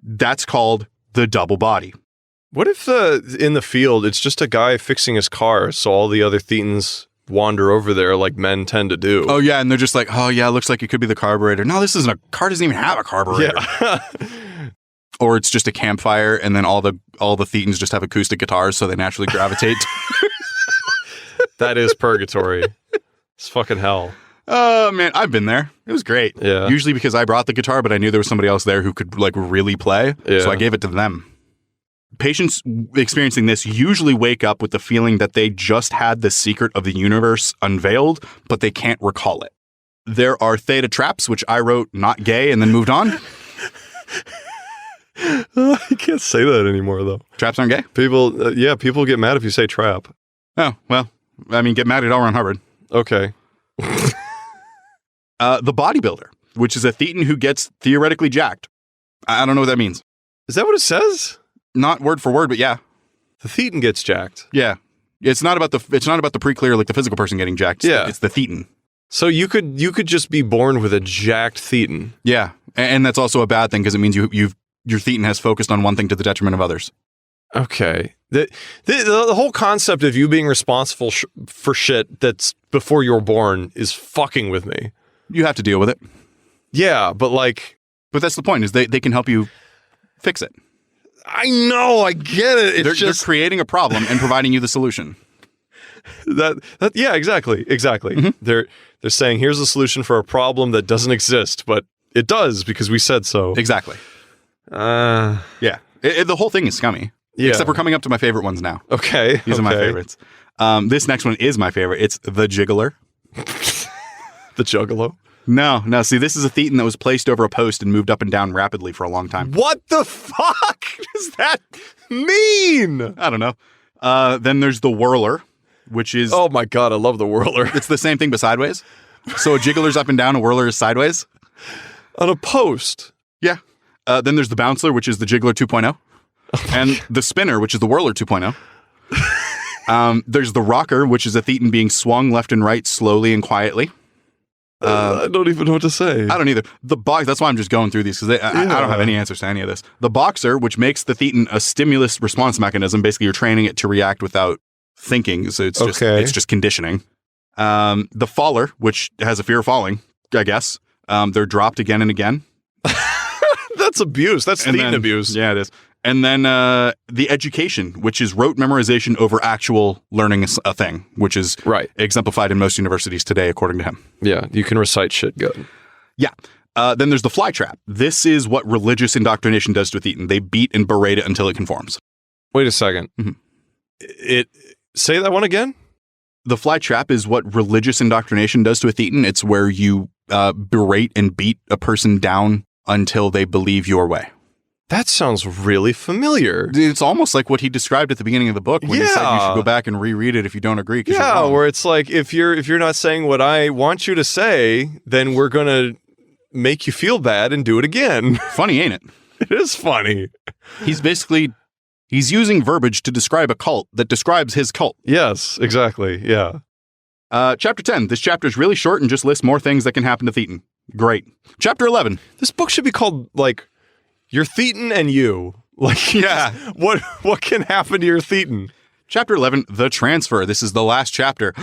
B: That's called the double body.
A: What if in the field, it's just a guy fixing his car, so all the other Thetans wander over there like men tend to do?
B: Oh, yeah, and they're just like, oh, yeah, it looks like it could be the carburetor. No, this isn't car doesn't even have a carburetor.
A: Yeah.
B: Or it's just a campfire, and then all the Thetans just have acoustic guitars, so they naturally gravitate.
A: That is purgatory. It's fucking hell.
B: Oh, man, I've been there. It was great.
A: Yeah.
B: Usually because I brought the guitar, but I knew there was somebody else there who could really play. Yeah. So I gave it to them. Patients experiencing this usually wake up with the feeling that they just had the secret of the universe unveiled, but they can't recall it. There are Theta traps, which I wrote not gay and then moved on.
A: You can't say that anymore, though.
B: Traps aren't gay?
A: People get mad if you say trap.
B: Oh, well, I mean, get mad at L. Ron Hubbard.
A: Okay.
B: The bodybuilder, which is a Thetan who gets theoretically jacked. I don't know what that means.
A: Is that what it says?
B: Not word for word, but yeah.
A: The Thetan gets jacked.
B: Yeah. It's not about the pre-clear, like the physical person getting jacked. It's the Thetan.
A: So you could just be born with a jacked Thetan.
B: Yeah. And that's also a bad thing because it means your Thetan has focused on one thing to the detriment of others.
A: Okay. The whole concept of you being responsible for shit that's before you were born is fucking with me.
B: You have to deal with it.
A: Yeah, but
B: that's the point, is they can help you fix it.
A: I know, I get it.
B: They're creating a problem and providing you the solution.
A: Yeah, exactly. Mm-hmm. They're saying here's a solution for a problem that doesn't exist, but it does because we said so.
B: Exactly. Yeah. The whole thing is scummy. Yeah. Except we're coming up to my favorite ones now.
A: Okay.
B: These are my favorites. This next one is my favorite. It's the Jiggler.
A: The Juggalo?
B: No. See, this is a Thetan that was placed over a post and moved up and down rapidly for a long time.
A: What the fuck does that mean?
B: I don't know. Then there's the Whirler, which is...
A: Oh my God, I love the Whirler.
B: It's the same thing, but sideways. So a Jiggler's up and down, a Whirler is sideways.
A: On a post?
B: Yeah. Then there's the Bouncer, which is the Jiggler 2.0. And the Spinner, which is the Whirler 2.0. There's the Rocker, which is a Thetan being swung left and right slowly and quietly.
A: I don't even know what to say.
B: I don't either. The box. That's why I'm just going through these because I don't have any answers to any of this. The boxer, which makes the thetan a stimulus response mechanism. Basically, you're training it to react without thinking. So it's just conditioning. The faller, which has a fear of falling, I guess. They're dropped again and again.
A: That's abuse. That's thetan abuse.
B: Yeah, it is. And then the education, which is rote memorization over actual learning a thing, which is exemplified in most universities today, according to him.
A: Yeah, you can recite shit good.
B: Yeah. Then there's the fly trap. This is what religious indoctrination does to a thetan. They beat and berate it until it conforms.
A: Wait a second.
B: Mm-hmm.
A: Say that one again?
B: The fly trap is what religious indoctrination does to a thetan. It's where you berate and beat a person down until they believe your way.
A: That sounds really familiar.
B: It's almost like what he described at the beginning of the book when he said you should go back and reread it if you don't agree.
A: Yeah, where it's like if you're not saying what I want you to say, then we're gonna make you feel bad and do it again.
B: Funny, ain't it?
A: It is funny.
B: He's using verbiage to describe a cult that describes his cult.
A: Yes, exactly. Yeah.
B: Chapter 10. This chapter is really short and just lists more things that can happen to thetan. Great. Chapter 11.
A: This book should be called like Your Thetan and You. Like, yeah, what can happen to your thetan?
B: Chapter 11, The Transfer. This is the last chapter.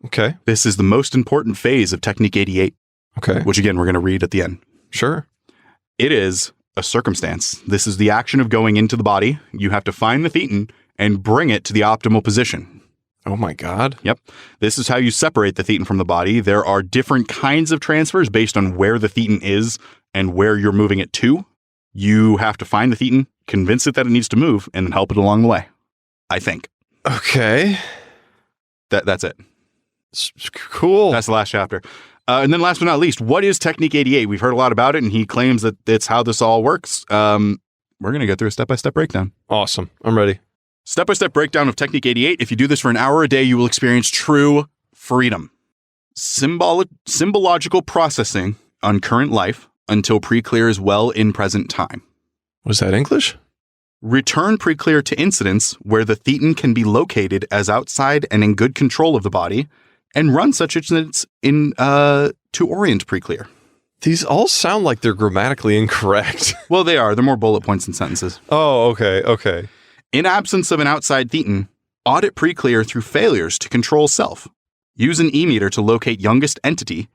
A: Okay.
B: This is the most important phase of Technique 88.
A: Okay.
B: Which, again, we're going to read at the end.
A: Sure.
B: It is a circumstance. This is the action of going into the body. You have to find the thetan and bring it to the optimal position.
A: Oh, my God.
B: Yep. This is how you separate the thetan from the body. There are different kinds of transfers based on where the thetan is and where you're moving it to. You have to find the thetan, convince it that it needs to move, and then help it along the way. I think.
A: Okay.
B: That's it.
A: Cool.
B: That's the last chapter. And then last but not least, what is Technique 88? We've heard a lot about it, and he claims that it's how this all works. We're going to go through a step-by-step breakdown.
A: Awesome. I'm ready.
B: Step-by-step breakdown of Technique 88. If you do this for an hour a day, you will experience true freedom. Symbological processing on current life until pre-clear is well in present time.
A: Was that English?
B: Return pre-clear to incidents where the thetan can be located as outside and in good control of the body, and run such incidents to orient pre-clear.
A: These all sound like they're grammatically incorrect.
B: Well, they are. They're more bullet points than sentences.
A: Oh, okay.
B: In absence of an outside thetan, audit pre-clear through failures to control self. Use an E-meter to locate youngest entity,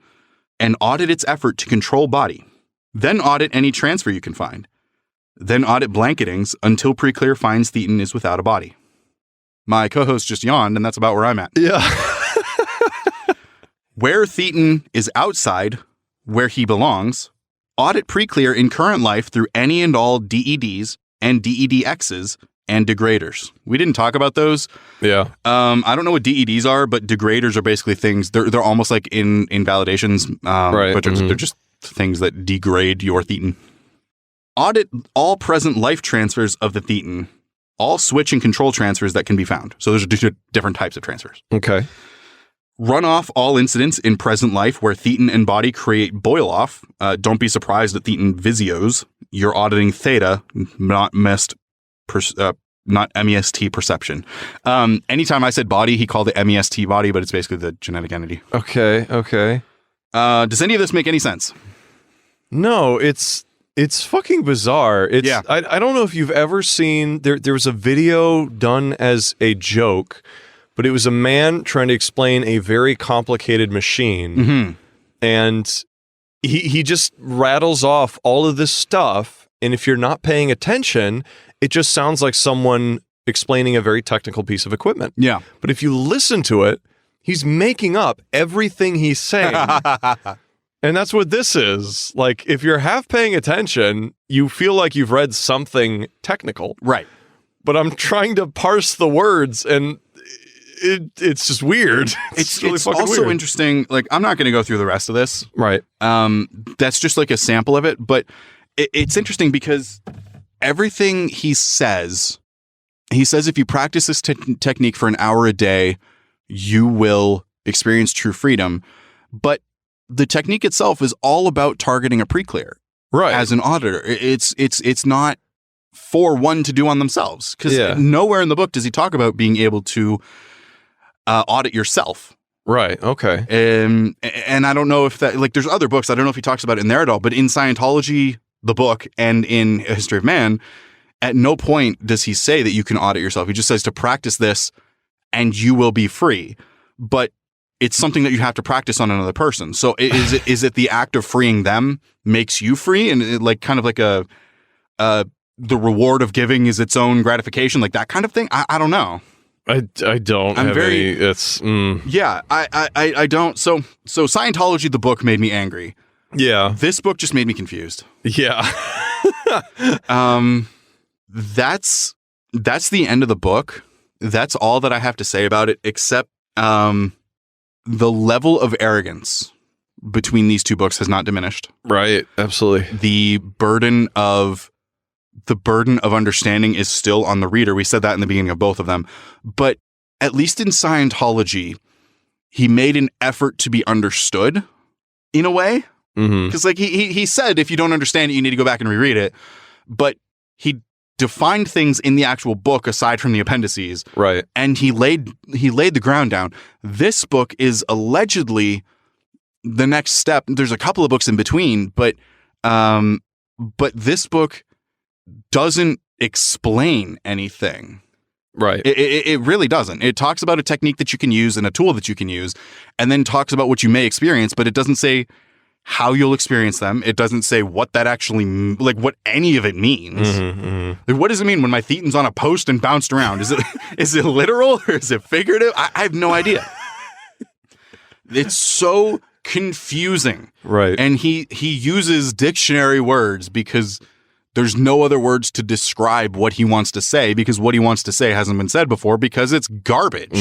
B: and audit its effort to control body. Then audit any transfer you can find. Then audit blanketings until pre-clear finds thetan is without a body. My co-host just yawned, and that's about where I'm at.
A: Yeah.
B: Where thetan is outside, where he belongs, audit pre-clear in current life through any and all DEDs and DEDXs and degraders. We didn't talk about those.
A: Yeah.
B: I don't know what DEDs are, but degraders are basically things, they're almost like invalidations,
A: right.
B: But they're just things that degrade your thetan. Audit all present life transfers of the thetan, all switch and control transfers that can be found. So those are two different types of transfers.
A: Okay.
B: Run off all incidents in present life where thetan and body create boil-off. Don't be surprised that thetan visios. You're auditing Theta, not MEST perception. Anytime I said body, he called it MEST body, but it's basically the genetic entity.
A: Okay.
B: Does any of this make any sense?
A: No, it's fucking bizarre.
B: Yeah.
A: I don't know if you've ever seen, there was a video done as a joke, but it was a man trying to explain a very complicated machine.
B: Mm-hmm.
A: And he just rattles off all of this stuff. And if you're not paying attention, it just sounds like someone explaining a very technical piece of equipment.
B: Yeah.
A: But if you listen to it, he's making up everything he's saying. And that's what this is. Like, if you're half paying attention, you feel like you've read something technical.
B: Right.
A: But I'm trying to parse the words, and it's just weird.
B: It's
A: really fucking
B: also
A: weird.
B: interesting. Like, I'm not going to go through the rest of this.
A: Right.
B: That's just like a sample of it. But it's interesting because everything he says if you practice this technique for an hour a day, you will experience true freedom. But the technique itself is all about targeting a pre-clear.
A: Right.
B: As an auditor. It's not for one to do on themselves. Because nowhere in the book does he talk about being able to audit yourself.
A: Right. Okay.
B: And I don't know if that, like, there's other books. I don't know if he talks about it in there at all, but in Scientology, the book, and in A History of Man, at no point does he say that you can audit yourself. He just says to practice this and you will be free. But it's something that you have to practice on another person. So is it the act of freeing them makes you free? And it, like, kind of like the reward of giving is its own gratification, like that kind of thing? I don't know.
A: I don't
B: I'm
A: have
B: very,
A: any, it's,
B: yeah, I don't. So Scientology, the book, made me angry.
A: Yeah.
B: This book just made me confused.
A: Yeah.
B: That's the end of the book. That's all that I have to say about it, except the level of arrogance between these two books has not diminished.
A: Right. Absolutely.
B: The burden of understanding is still on the reader. We said that in the beginning of both of them. But at least in Scientology, he made an effort to be understood in a way. Because like he said, if you don't understand it, you need to go back and reread it. But he defined things in the actual book aside from the appendices.
A: Right.
B: And he laid the ground down. This book is allegedly the next step. There's a couple of books in between, but this book doesn't explain anything.
A: Right.
B: It really doesn't. It talks about a technique that you can use and a tool that you can use, and then talks about what you may experience, but it doesn't say how you'll experience them. It doesn't say what that actually, like, what any of it means. Like, what does it mean when my thetan's on a post and bounced around? Is it literal or is it figurative? I have no idea. It's so confusing.
A: Right.
B: And he uses dictionary words because there's no other words to describe what he wants to say, because what he wants to say hasn't been said before because it's garbage.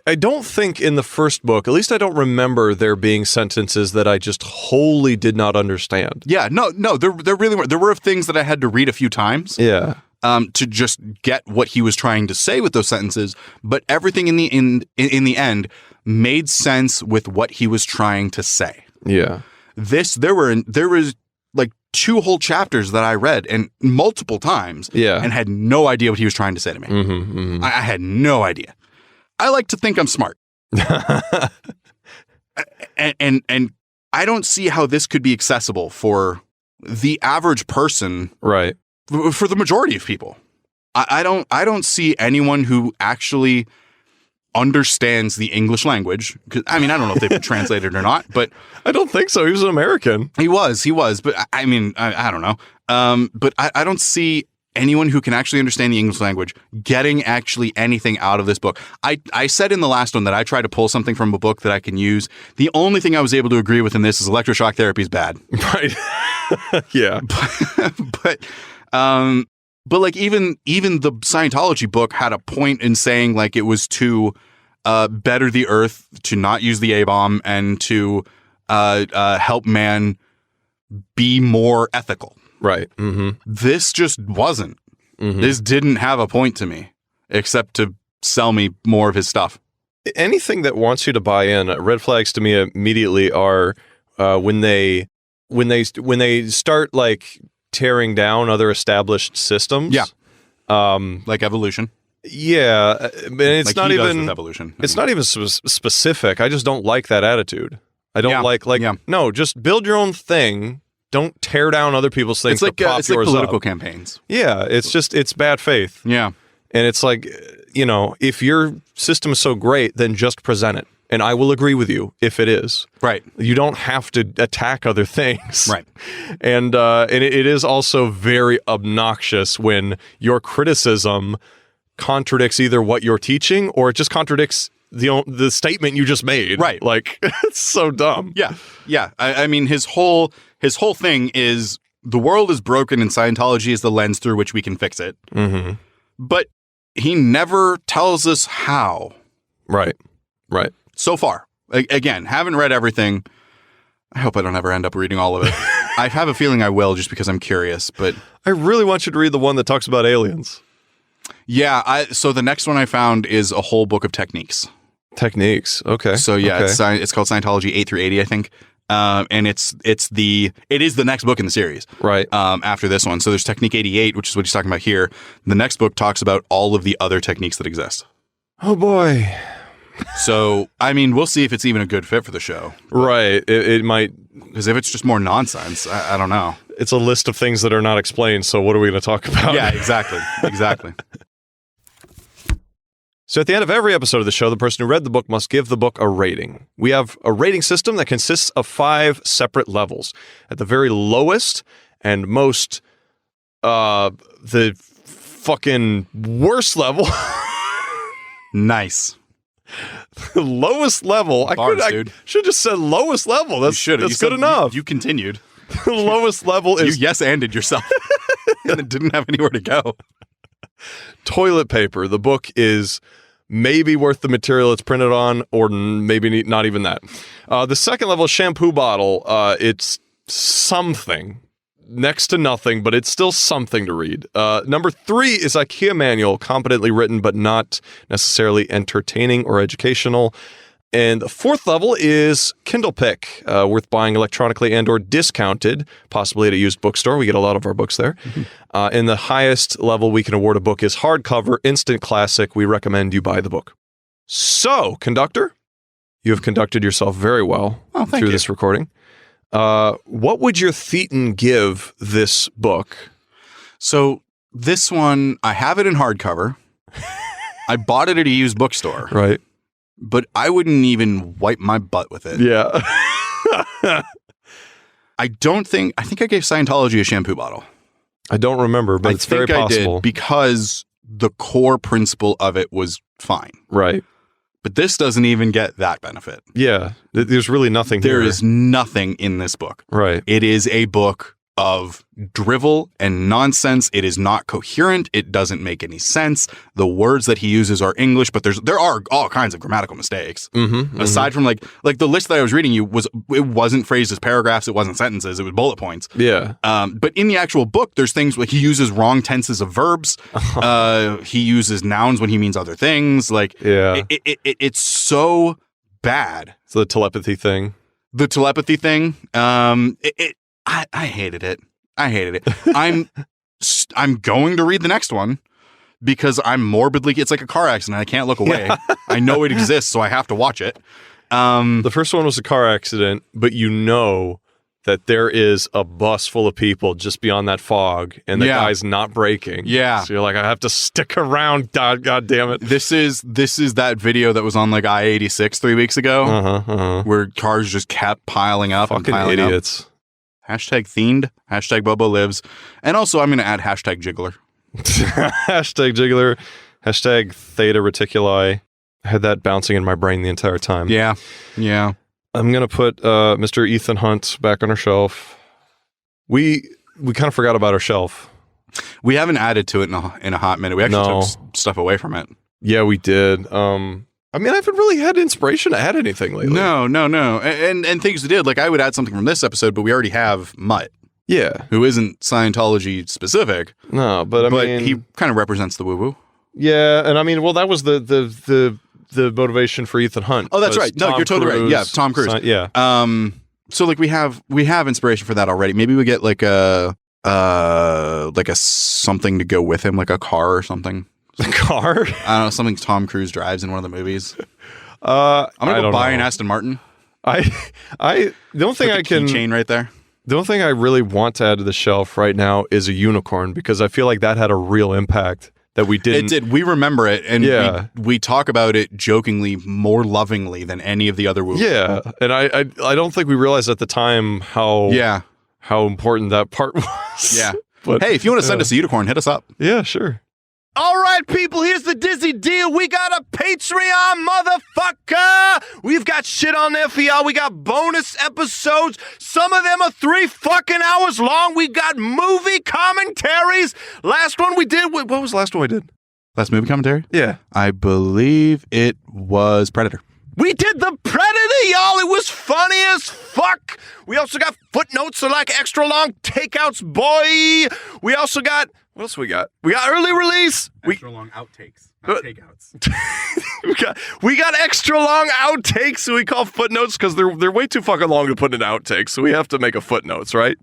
A: I don't think in the first book, at least I don't remember there being sentences that I just wholly did not understand.
B: Yeah, no, there really were. There were things that I had to read a few times.
A: Yeah.
B: To just get what he was trying to say with those sentences, but everything in the end made sense with what he was trying to say.
A: Yeah.
B: There was like 2 whole chapters that I read and multiple times.
A: Yeah.
B: And had no idea what he was trying to say to me. I had no idea. I like to think I'm smart. and I don't see how this could be accessible for the average person.
A: Right.
B: For the majority of people. I don't see anyone who actually understands the English language. I mean, I don't know if they've been translated or not, but
A: I don't think so. He was an American.
B: He was, but I mean, I don't know. But I don't see anyone who can actually understand the English language getting actually anything out of this book. I said in the last one that I try to pull something from a book that I can use. The only thing I was able to agree with in this is electroshock therapy is bad.
A: Right. Yeah.
B: But like even the Scientology book had a point in saying like it was to better the earth, to not use the A-bomb, and to help man be more ethical.
A: Right.
B: This just wasn't. This didn't have a point to me, except to sell me more of his stuff.
A: Anything that wants you to buy in, red flags to me immediately are when they start like tearing down other established systems.
B: Yeah. Like evolution.
A: Yeah. And it's
B: like
A: not
B: he does
A: even
B: with evolution.
A: It's not even specific. I just don't like that attitude. I don't no, just build your own thing. Don't tear down other people's things.
B: It's like
A: it's yours
B: political
A: up.
B: campaigns.
A: Yeah, it's bad faith.
B: Yeah.
A: And it's like, if your system is so great, then just present it. And I will agree with you if it is.
B: Right.
A: You don't have to attack other things.
B: Right.
A: And it is also very obnoxious when your criticism contradicts either what you're teaching or it just contradicts the statement you just made.
B: Right.
A: Like, it's so dumb.
B: Yeah. Yeah. I mean, his whole thing is the world is broken and Scientology is the lens through which we can fix it. But he never tells us how.
A: Right. Right.
B: So far. Again, haven't read everything. I hope I don't ever end up reading all of it. I have a feeling I will just because I'm curious, but
A: I really want you to read the one that talks about aliens.
B: Yeah, so the next one I found is a whole book of techniques.
A: Techniques. Okay.
B: So yeah,
A: okay.
B: It's called Scientology 8 through 80, I think. And it is the next book in the series.
A: Right.
B: After this one. So there's Technique 88, which is what he's talking about here. The next book talks about all of the other techniques that exist.
A: Oh boy.
B: So, I mean, we'll see if it's even a good fit for the show.
A: Right. It might.
B: Because if it's just more nonsense, I don't know.
A: It's a list of things that are not explained, so what are we going to talk about?
B: Yeah, exactly. Exactly.
A: So at the end of every episode of the show, the person who read the book must give the book a rating. We have a rating system that consists of 5 separate levels. At the very lowest and most, the fucking worst level.
B: Nice.
A: The lowest level. I should have just said lowest level. That's good enough.
B: You continued.
A: The lowest level is...
B: You yes-anded yourself. And it didn't have anywhere to go.
A: Toilet paper. The book is maybe worth the material it's printed on, or maybe not even that. The second level is shampoo bottle. It's something. Next to nothing, but it's still something to read. Number 3 is IKEA manual, competently written, but not necessarily entertaining or educational. And the 4th level is Kindle Pick, worth buying electronically and or discounted, possibly at a used bookstore. We get a lot of our books there. Mm-hmm. And the highest level we can award a book is hardcover, instant classic. We recommend you buy the book. So, conductor, you have conducted yourself very well through this recording. What would your Thetan give this book?
B: So, this one, I have it in hardcover. I bought it at a used bookstore.
A: Right.
B: But I wouldn't even wipe my butt with it.
A: Yeah.
B: I think I gave Scientology a shampoo bottle.
A: I don't remember, but it's very possible.
B: I did because the core principle of it was fine.
A: Right.
B: But this doesn't even get that benefit.
A: Yeah. There's really nothing
B: There is nothing in this book.
A: Right.
B: It is a book of drivel and nonsense. It is not coherent. It doesn't make any sense. The words that he uses are English, but there are all kinds of grammatical mistakes. Aside from like the list that I was reading you it wasn't phrased as paragraphs. It wasn't sentences. It was bullet points.
A: Yeah.
B: But in the actual book, there's things like he uses wrong tenses of verbs. He uses nouns when he means other things. Like,
A: yeah.
B: It's so bad.
A: So the telepathy thing.
B: The telepathy thing. I hated it. I'm going to read the next one because I'm morbidly, it's like a car accident. I can't look away. Yeah. I know it exists, so I have to watch it.
A: The first one was a car accident, but you know that there is a bus full of people just beyond that fog, and the guy's not braking.
B: Yeah.
A: So you're like, I have to stick around, God damn it.
B: This is that video that was on like I-86 3 weeks ago, where cars just kept piling up.
A: Fucking
B: and piling
A: idiots.
B: Up. #themed, #Bobo lives. And also I'm going to add #jiggler.
A: #jiggler, #theta reticuli. I had that bouncing in my brain the entire time.
B: Yeah.
A: I'm going to put Mr. Ethan Hunt back on our shelf. We kind of forgot about our shelf.
B: We haven't added to it in a hot minute. We actually took stuff away from it.
A: Yeah, we did. I mean, I haven't really had inspiration to add anything lately.
B: No. And things we did, like I would add something from this episode, but we already have Mutt.
A: Yeah.
B: Who isn't Scientology specific.
A: No, but I mean,
B: he kind of represents the woo-woo.
A: Yeah, and I mean, well, that was the motivation for Ethan Hunt.
B: Oh, that's right. No, you're totally right. Yeah, Tom Cruise.
A: Yeah.
B: So like we have inspiration for that already. Maybe we get like a something to go with him, like a car or something.
A: The car?
B: I don't know, something Tom Cruise drives in one of the movies. I'm gonna go buy an Aston Martin.
A: The only thing I can
B: keychain right there.
A: The only thing I really want to add to the shelf right now is a unicorn, because I feel like that had a real impact that we didn't.
B: It did. We remember it, and we talk about it jokingly, more lovingly than any of the other movies.
A: Yeah, and I don't think we realized at the time how important that part was.
B: Yeah.
A: But
B: hey, if you want to send us a unicorn, hit us up.
A: Yeah, sure.
C: All right, people, here's the dizzy deal. We got a Patreon, motherfucker. We've got shit on there for y'all. We got bonus episodes. Some of them are 3 fucking hours long. We got movie commentaries. Last one we did, what was the last one we did?
B: Last movie commentary?
A: Yeah.
B: I believe it was Predator.
C: We did the Predator, y'all. It was funny as fuck. We also got footnotes, so like extra long takeouts, boy. We also got... What else we got? We got early release.
B: Extra long outtakes, not takeouts.
C: we got extra long outtakes, so we call footnotes because they're way too fucking long to put in outtakes. So we have to make a footnotes, right?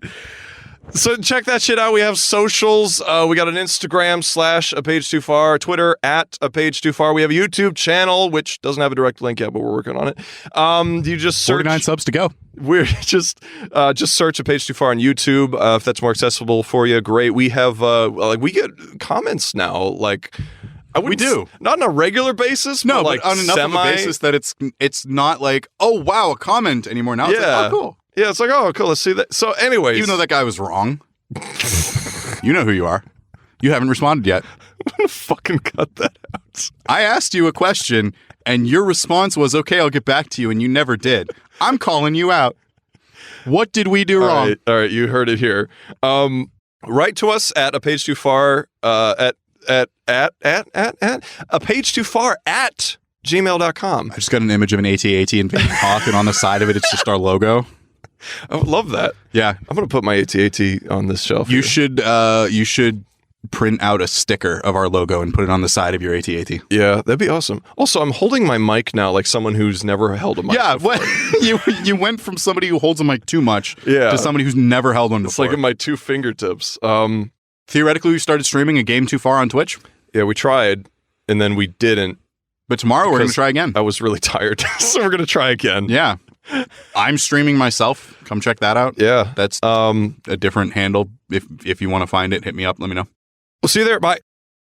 A: So check that shit out. We have socials. We got an Instagram / a page too far, Twitter @ a page too far. We have a YouTube channel, which doesn't have a direct link yet, but we're working on it. You just search
B: 49 subs to go.
A: We're just search a page too far on YouTube if that's more accessible for you. Great. We have we get comments now. Like
B: We do.
A: Not on a regular basis.
B: No,
A: but like
B: on enough of a basis that it's not like, oh wow, a comment anymore. Now it's like, oh cool.
A: Yeah, it's like, oh cool, let's see that. So anyways,
B: Even though that guy was wrong, you know who you are. You haven't responded yet.
A: I'm gonna fucking cut that out.
B: I asked you a question, and your response was, okay, I'll get back to you, and you never did. I'm calling you out. What did we do wrong?
A: All right, you heard it here. Write to us at a page too far at a page too far at gmail.com.
B: I just got an image of an AT-AT and Peyton Hawk, and on the side of it, it's just our logo.
A: I would love that.
B: Yeah.
A: I'm going to put my AT-AT on this shelf.
B: You should print out a sticker of our logo and put it on the side of your AT-AT.
A: Yeah, that'd be awesome. Also, I'm holding my mic now like someone who's never held a mic before.
B: you went from somebody who holds a mic too much to somebody who's never held one before.
A: It's like in my 2 fingertips.
B: Theoretically, we started streaming a game too far on Twitch.
A: Yeah, we tried, and then we didn't.
B: But tomorrow we're going to try again.
A: I was really tired, so we're going to try again.
B: Yeah. I'm streaming myself. Come check that out.
A: Yeah.
B: That's a different handle. If you want to find it, hit me up. Let me know.
A: We'll see you there. Bye.